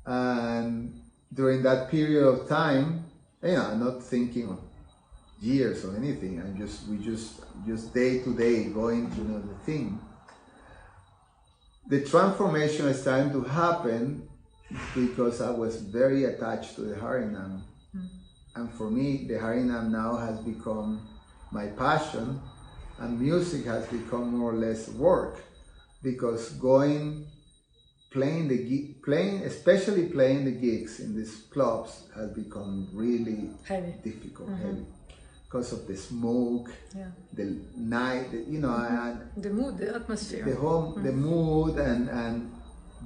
and during that period of time, you know, I'm not thinking of years or anything. We just day to day going to, you know, the thing. The transformation is starting to happen because I was very attached to the Harinam, and for me, the Harinam now has become my passion. And music has become more or less work, because especially playing the gigs in these clubs has become really difficult, heavy, because of the smoke, the night, you know, and the mood, the atmosphere, the mood, and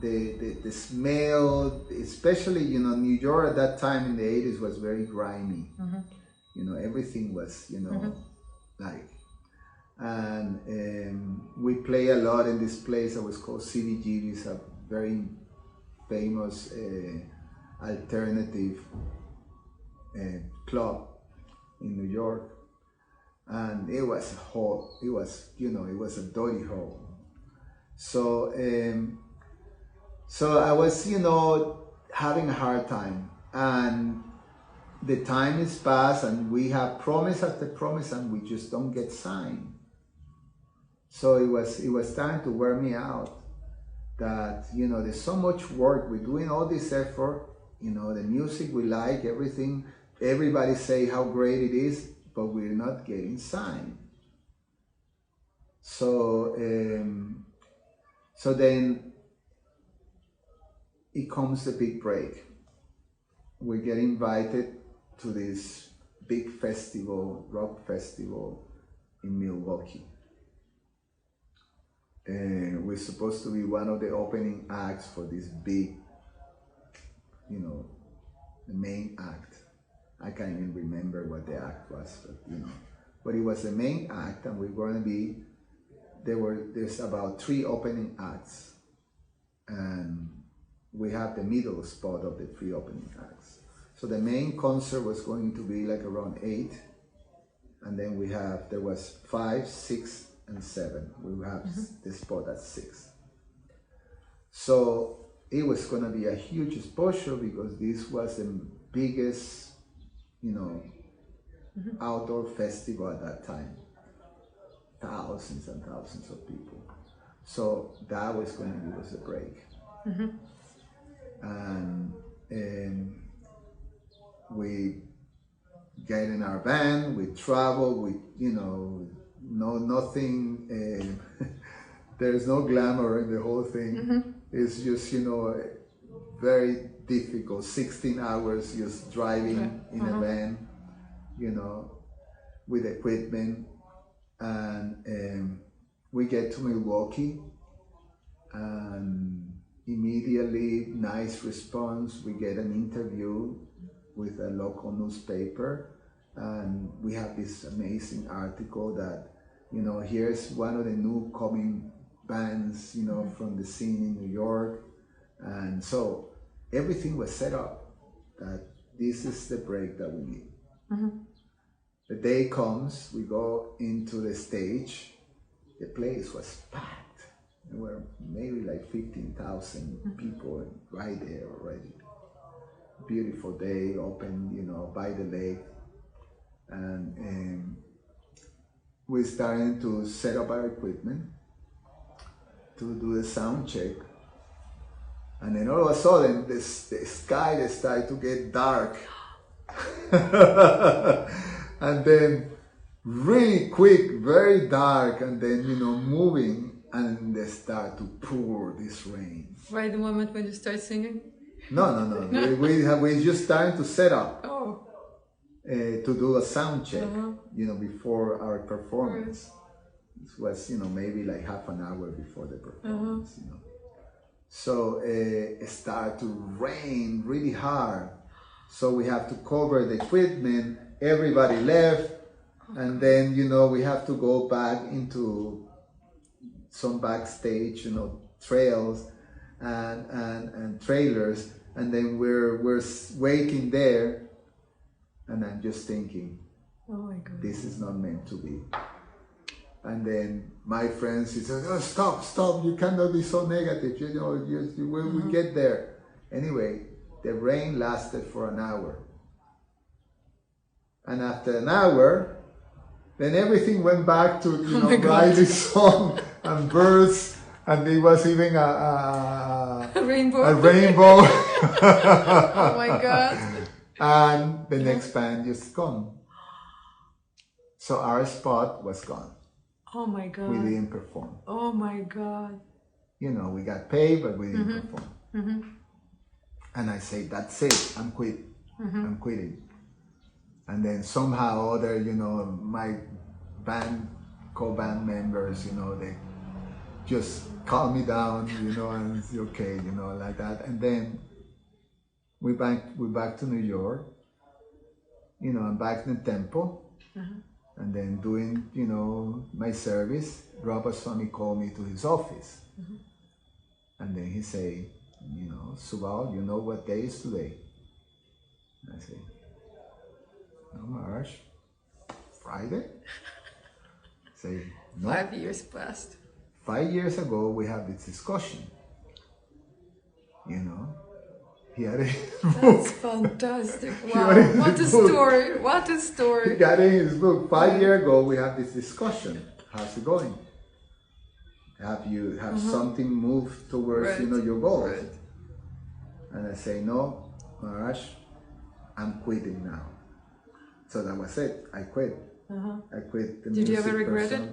the smell, especially, you know, New York at that time in the 80s was very grimy. You know, everything was, you know, like. And we play a lot in this place that was called CBGB. It's a very famous alternative club in New York, and it was you know, it was a dirty hole. So so I was, you know, having a hard time, and the time is passed, and we have promise after promise, and we just don't get signed. So it was starting to wear me out, that, you know, there's so much work, we're doing all this effort, you know, the music we like, everything, everybody say how great it is, but we're not getting signed. So so then it comes the big break. We get invited to this big festival, rock festival in Milwaukee. We're supposed to be one of the opening acts for this big, you know, the main act. I can't even remember what the act was, but you know, but it was the main act, and we're going to be. There's about 3 opening acts, and we have the middle spot of the 3 opening acts. So the main concert was going to be like around 8, and then there was 5, 6, and 7. We have the spot at 6. So it was going to be a huge exposure because this was the biggest, you know, outdoor festival at that time. Thousands and thousands of people. So that was going to give us a break. And we get in our van, we travel, we, you know, nothing, there's no glamour in the whole thing. It's just, you know, very difficult, 16 hours just driving in a van, you know, with equipment. And we get to Milwaukee, and immediately, nice response. We get an interview with a local newspaper, and we have this amazing article that, you know, here's one of the new coming bands, you know, from the scene in New York. And so everything was set up that this is the break that we need. The day comes, we go into the stage, the place was packed. There were maybe like 15,000 people right there already. Beautiful day, open, you know, by the lake. And we're starting to set up our equipment to do the sound check. And then all of a sudden, the sky started to get dark. And then really quick, very dark, and then, you know, moving, and they start to pour this rain. Right the moment when you start singing? No. we just starting to set up to do a sound check, you know, before our performance. It was, you know, maybe like half an hour before the performance, you know. So it started to rain really hard. So we have to cover the equipment. Everybody left, and then, you know, we have to go back into some backstage, you know, trails and trailers, and then we're waiting there, and I'm just thinking, oh my God, this is not meant to be. And then my friends, he said, oh, stop, you cannot be so negative, you know, when we get there. Anyway, the rain lasted for an hour. And after an hour, then everything went back to, you know, Riley's song and birds, and there was even a rainbow. Oh my God. And the next band just gone. So our spot was gone. Oh my God. We didn't perform. Oh my God. You know, we got paid, but we didn't perform. And I say, that's it, I'm quitting. I'm quitting. And then somehow or other, you know, my co-band members, you know, they just calm me down, you know, and it's okay, you know, like that. And then we're back to New York, you know, I'm back in the temple, and then doing, you know, my service. Rabbi Swami called me to his office, and then he say, you know, Subal, you know what day is today? And I say, no, Maharaj, Friday? Say, no. 5 years passed. 5 years ago, we had this discussion. You know, he had a book. That's fantastic. Wow, what a story. What a story. He got in his book. 5 years ago, we had this discussion. How's it going? Have something moved towards, you know, your goals? Right. And I say, no, Maharaj, I'm quitting now. So that was it. I quit. I quit the music. Did you ever regret it?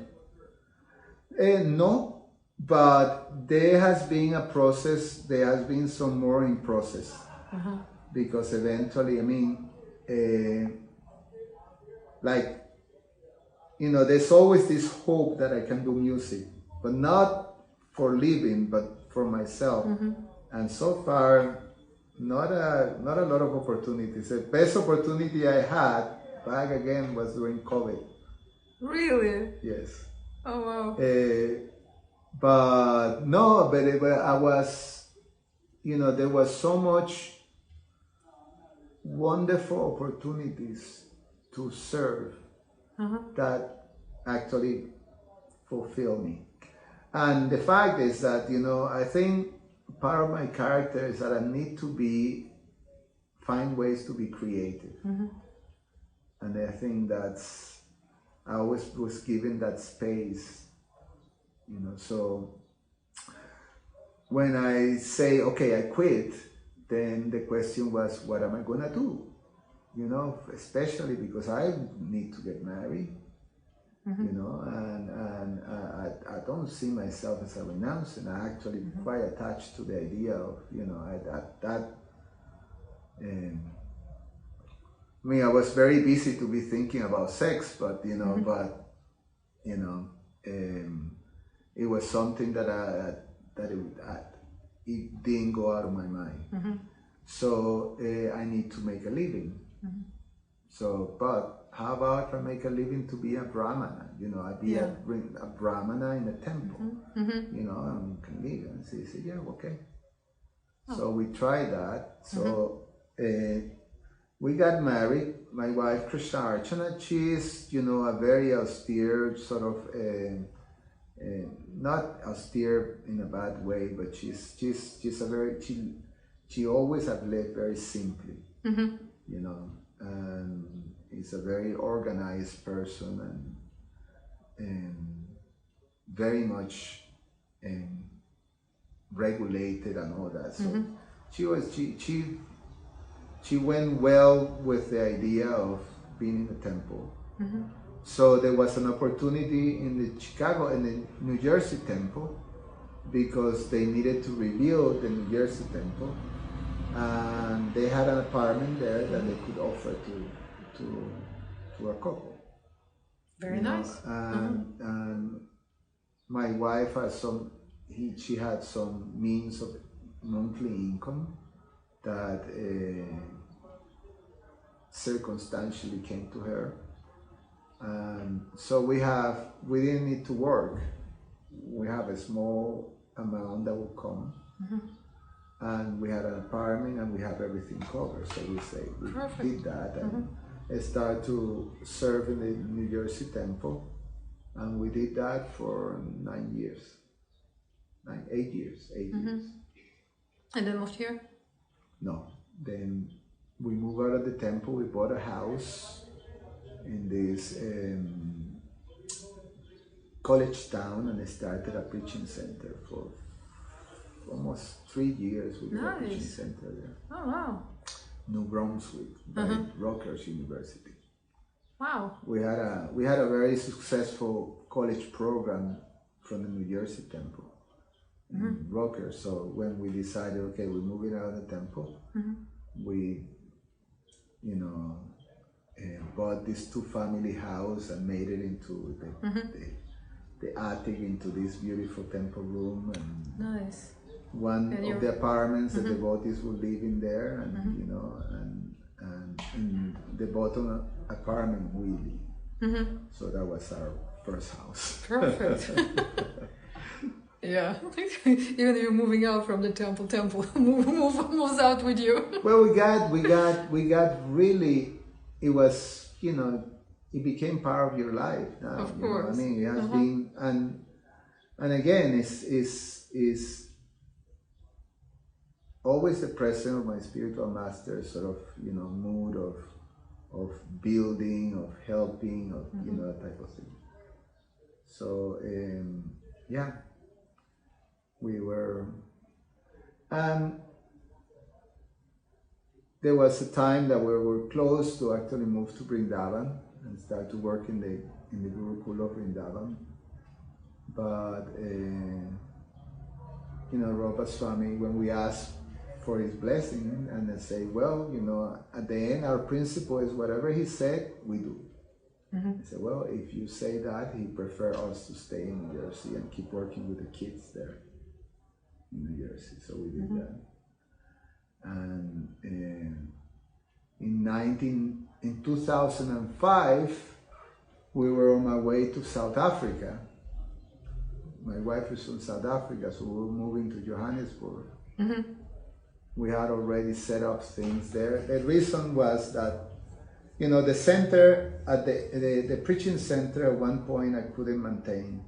No, but there has been a process. There has been some more in process because eventually, I mean, like, you know, there's always this hope that I can do music, but not for living, but for myself. And so far, not a lot of opportunities. The best opportunity I had back again was during COVID. Really? Yes. Oh wow. But no, but I was, you know, there was so much wonderful opportunities to serve that actually fulfill me. And the fact is that, you know, I think part of my character is that I need to find ways to be creative. And I think I always was given that space, you know. So when I say, okay, I quit, then the question was, what am I gonna do? You know, especially because I need to get married, you know, and I don't see myself as a renouncing. I'm actually quite attached to the idea of, you know, I mean, I was very busy to be thinking about sex, but, you know, it was something that it didn't go out of my mind. So I need to make a living. So, but how about if I make a living to be a brahmana? You know, I'd be a brahmana in a temple, you know, and can live. And she said, yeah, okay. So we tried that. So we got married. My wife, Krishna Archana, she's, you know, a very austere sort of, not austere in a bad way, but she's a very, she always have lived very simply, you know, and is a very organized person and very much regulated and all that. So she went well with the idea of being in the temple. So there was an opportunity in the New Jersey temple, because they needed to rebuild the New Jersey temple, and they had an apartment there that they could offer to a couple. Very nice. And my wife has she had some means of monthly income that circumstantially came to her. So we didn't need to work. We have a small amount that will come. And we had an apartment and we have everything covered. So we did that and started to serve in the New Jersey temple. And we did that for 8 years. 8 years. And then moved here? No. Then we moved out of the temple. We bought a house in this college town and started a preaching center for almost 3 years. We did a preaching center there. Oh wow! New Brunswick, by Rutgers University. Wow! We had a very successful college program from the New Jersey temple in Rutgers. So when we decided, okay, we're moving out of the temple, we, you know, bought this 2-family house and made it into the attic, into this beautiful temple room, and one of the apartments the devotees would live in there, and you know, and in the bottom apartment we live. So that was our first house. Perfect. Yeah. Even if you're moving out from the temple moves out with you. Well, we got really. It was, you know, it became part of your life now. Of course. I mean, it has been, and again, is always the presence of my spiritual master, sort of, you know, mood of building, of helping, of you know, that type of thing. So yeah, we were, and there was a time that we were close to actually move to Vrindavan and start to work in the Gurukula of Vrindavan. But you know, Rupa Swami, when we ask for his blessing, and they say, well, you know, at the end, our principle is whatever he said, we do. I said, well, if you say that, he prefer us to stay in New Jersey and keep working with the kids there in New Jersey. So we did that. And in 2005, we were on our way to South Africa. My wife is from South Africa, so we were moving to Johannesburg. We had already set up things there. The reason was that, you know, the center, at the preaching center, at one point I couldn't maintain.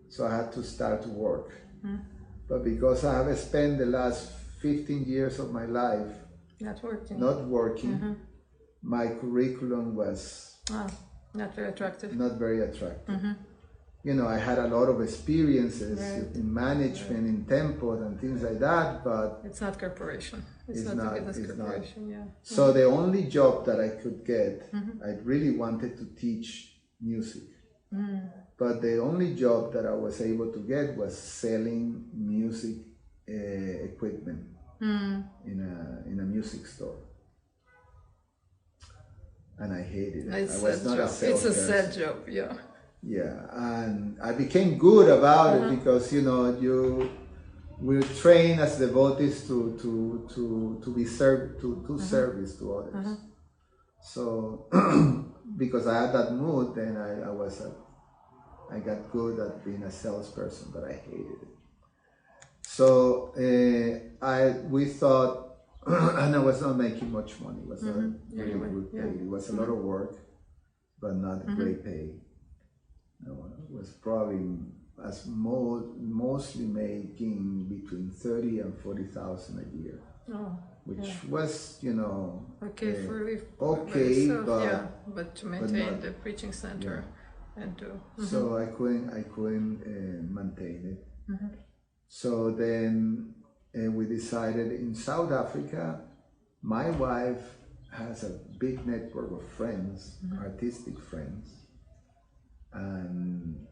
So I had to start to work. But because I have spent the last 15 years of my life not working, my curriculum was not very attractive. Not very attractive. You know, I had a lot of experiences in management, in temples and things like that, but it's not corporation. It's not a business corporation. So the only job that I could get, I really wanted to teach music. But the only job that I was able to get was selling music equipment in a music store. And I hated it. It's I was not a salesperson. It's a sad job, Yeah, and I became good about it because, you know, we're trained as devotees to be service to others. So because I had that mood, then I got good at being a salesperson, but I hated it. So we thought, and I was not making much money. It was not really good pay. It was a lot of work, but not great pay. No, it was probably mostly making between 30 and 40,000 a year, which was, you know, okay for yourself, but to maintain the preaching center and to so I couldn't maintain it. So then we decided in South Africa. My wife has a big network of friends, artistic friends. And,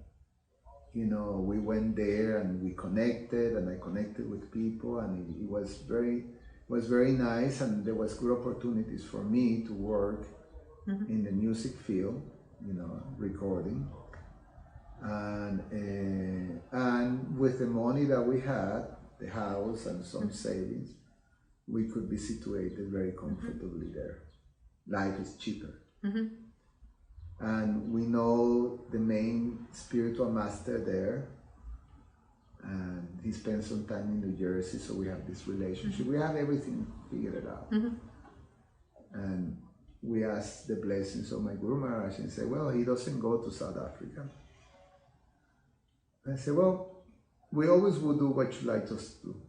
you know, we went there and we connected, and I connected with people, and it was very nice, and there was good opportunities for me to work in the music field, you know, recording. And with the money that we had, the house and some savings, we could be situated very comfortably there. Life is cheaper. And we know the main spiritual master there, and he spent some time in New Jersey, so we have this relationship. We have everything figured out. And we asked the blessings of my Guru Maharaj and said, well, he doesn't go to South Africa. I said, well, we always will do what you like us to do.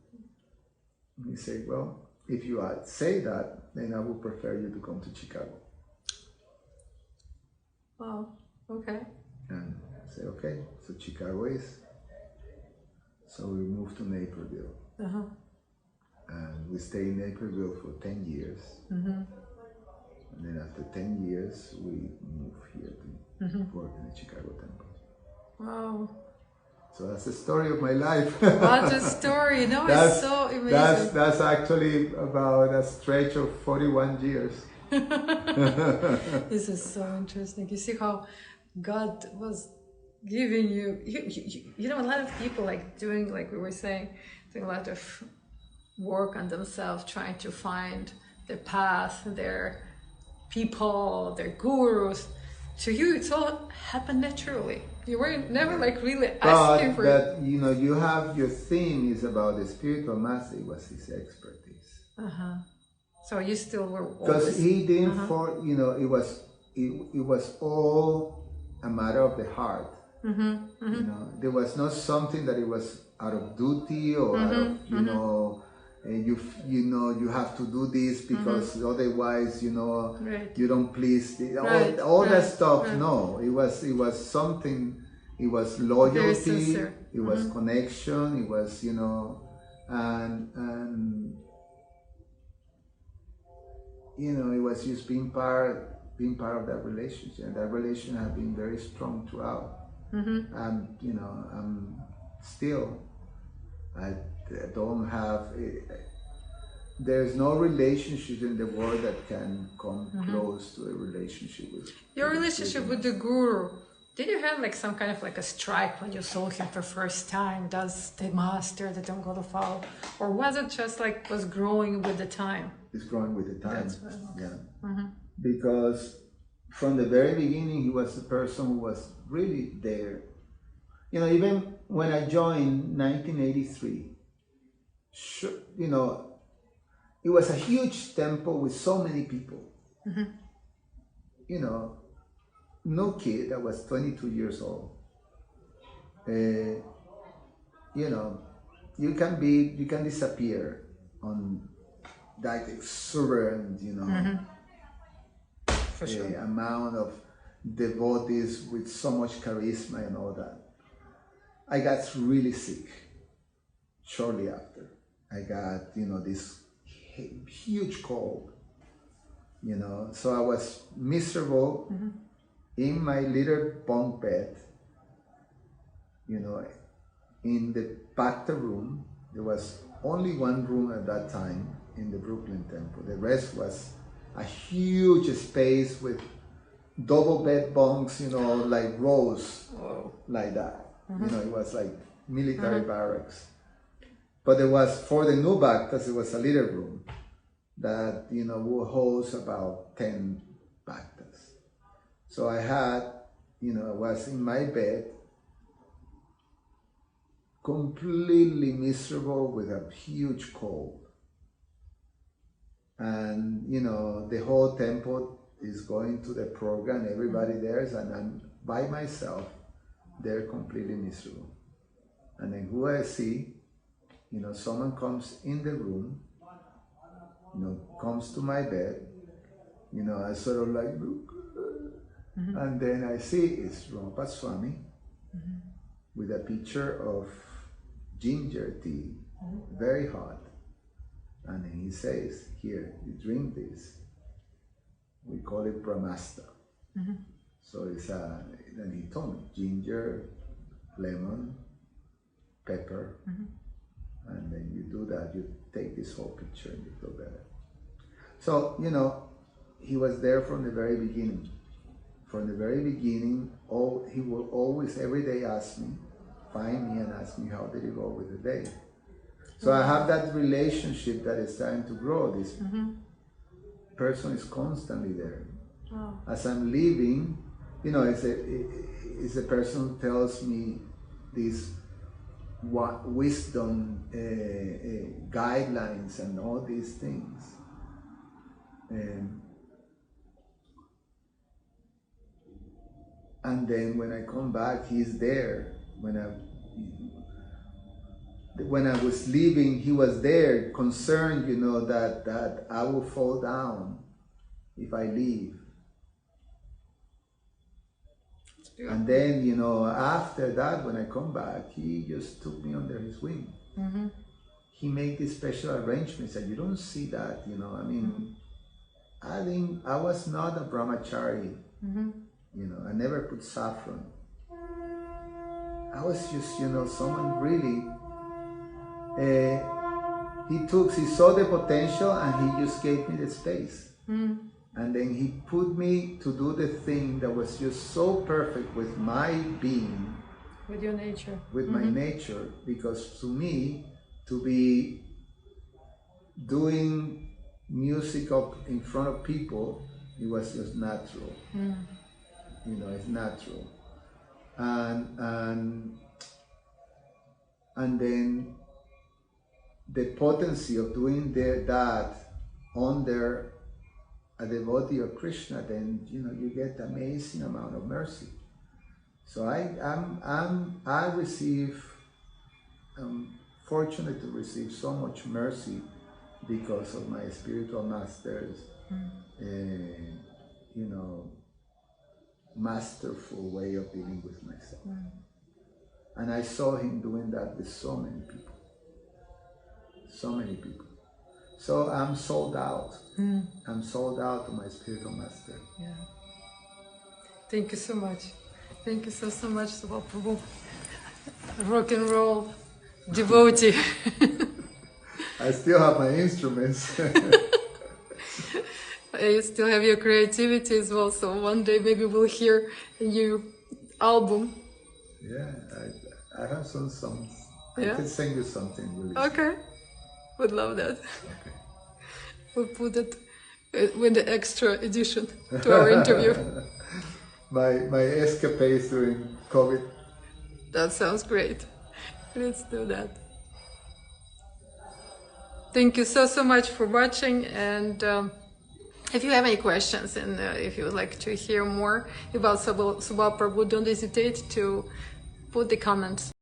And he said, well, if you say that, then I would prefer you to come to Chicago. Oh, okay. And I said, okay, so Chicago is. So we moved to Naperville. And we stayed in Naperville for 10 years. And then after 10 years, we moved here to work in the Chicago temple. Wow. So that's the story of my life. What a story. No, it's so amazing. That's actually about a stretch of 41 years. This is so interesting. You see how God was giving you, you know, a lot of people like doing, like we were saying, doing a lot of work on themselves, trying to find their path, their people, their gurus. To you, it's all happened naturally. You were never like really asking for it. But you know, you have your theme is about the spiritual master. It was his expertise. So you still were because he didn't you know, it was all a matter of the heart. You know, there was not something that it was out of duty or out of, you know, you know you have to do this because otherwise, you know, you don't please all that stuff. No, it was something. It was loyalty. It was connection. It was, you know, and you know, it was just being part of that relationship, and that relationship had been very strong throughout. I'm, you know, I'm still, I don't have, there's no relationship in the world that can come close to a relationship with your relationship with the Guru. Did you have like some kind of like a strike when you saw him for first time? Does the master, the Temple of Fall, or was it just like was growing with the time? It's growing with the time. That's what, okay. Yeah. Because from the very beginning, he was the person who was really there. You know, even when I joined 1983, you know, it was a huge temple with so many people. You know, no kid that was 22 years old. You know, you can disappear on that exuberant, you know, For sure. amount of devotees with so much charisma and all that. I got really sick shortly after. I got, you know, this huge cold, you know, so I was miserable in my little bunk bed, you know, in the Bhakta room. There was only one room at that time in the Brooklyn temple. The rest was a huge space with double bed bunks, you know, like rows, like that. You know, it was like military barracks. But there was, for the new Bhaktas, it was a little room that, you know, will host about 10 Bhaktas. So I had, you know, I was in my bed, completely miserable with a huge cold. And, you know, the whole temple is going to the program, everybody there, and I'm by myself, they're completely miserable. And then who I see, you know, someone comes in the room, you know, comes to my bed, you know, I sort of like, look, and then I see it's Rompa Swami with a picture of ginger tea, very hot. And then he says, here, you drink this. We call it Brahmasta. So it's then he told me, ginger, lemon, pepper, and then you do that, you take this whole picture and you feel better. So, you know, he was there from the very beginning. From the very beginning, he will always, every day ask me, find me and ask me, how did it go with the day? So I have that relationship that is starting to grow. This person is constantly there. As I'm leaving, you know, it's a person who tells me these wisdom guidelines and all these things. And then when I come back, he's there. When I was leaving, he was there, concerned, you know, that I will fall down if I leave. And then, you know, after that, when I come back, he just took me under his wing. He made this special arrangements, and you don't see that, you know. I mean, I was not a brahmachari, you know. I never put saffron. I was just, you know, someone really. He saw the potential, and he just gave me the space. And then he put me to do the thing that was just so perfect with my being. With your nature. With my nature, because to me, to be doing music up in front of people, it was just natural. You know, it's natural. And then the potency of doing that under a devotee of Krishna, then, you know, you get amazing amount of mercy. So I'm fortunate to receive so much mercy because of my spiritual masters, you know, masterful way of dealing with myself. And I saw him doing that with so many people. So many people. So I'm sold out. I'm sold out to my spiritual master. Yeah. Thank you so much. Thank you so much, Subal Prabhu. Rock and roll devotee. I still have my instruments. You still have your creativity as well, so one day maybe we'll hear a new album. Yeah, I have some songs. Yeah? I can sing you something really. Okay, would love that. Okay. We'll put it with the extra edition to our interview. My escapades during COVID. That sounds great. Let's do that. Thank you so much for watching, and if you have any questions and if you would like to hear more about Subal Prabhu, don't hesitate to put the comments.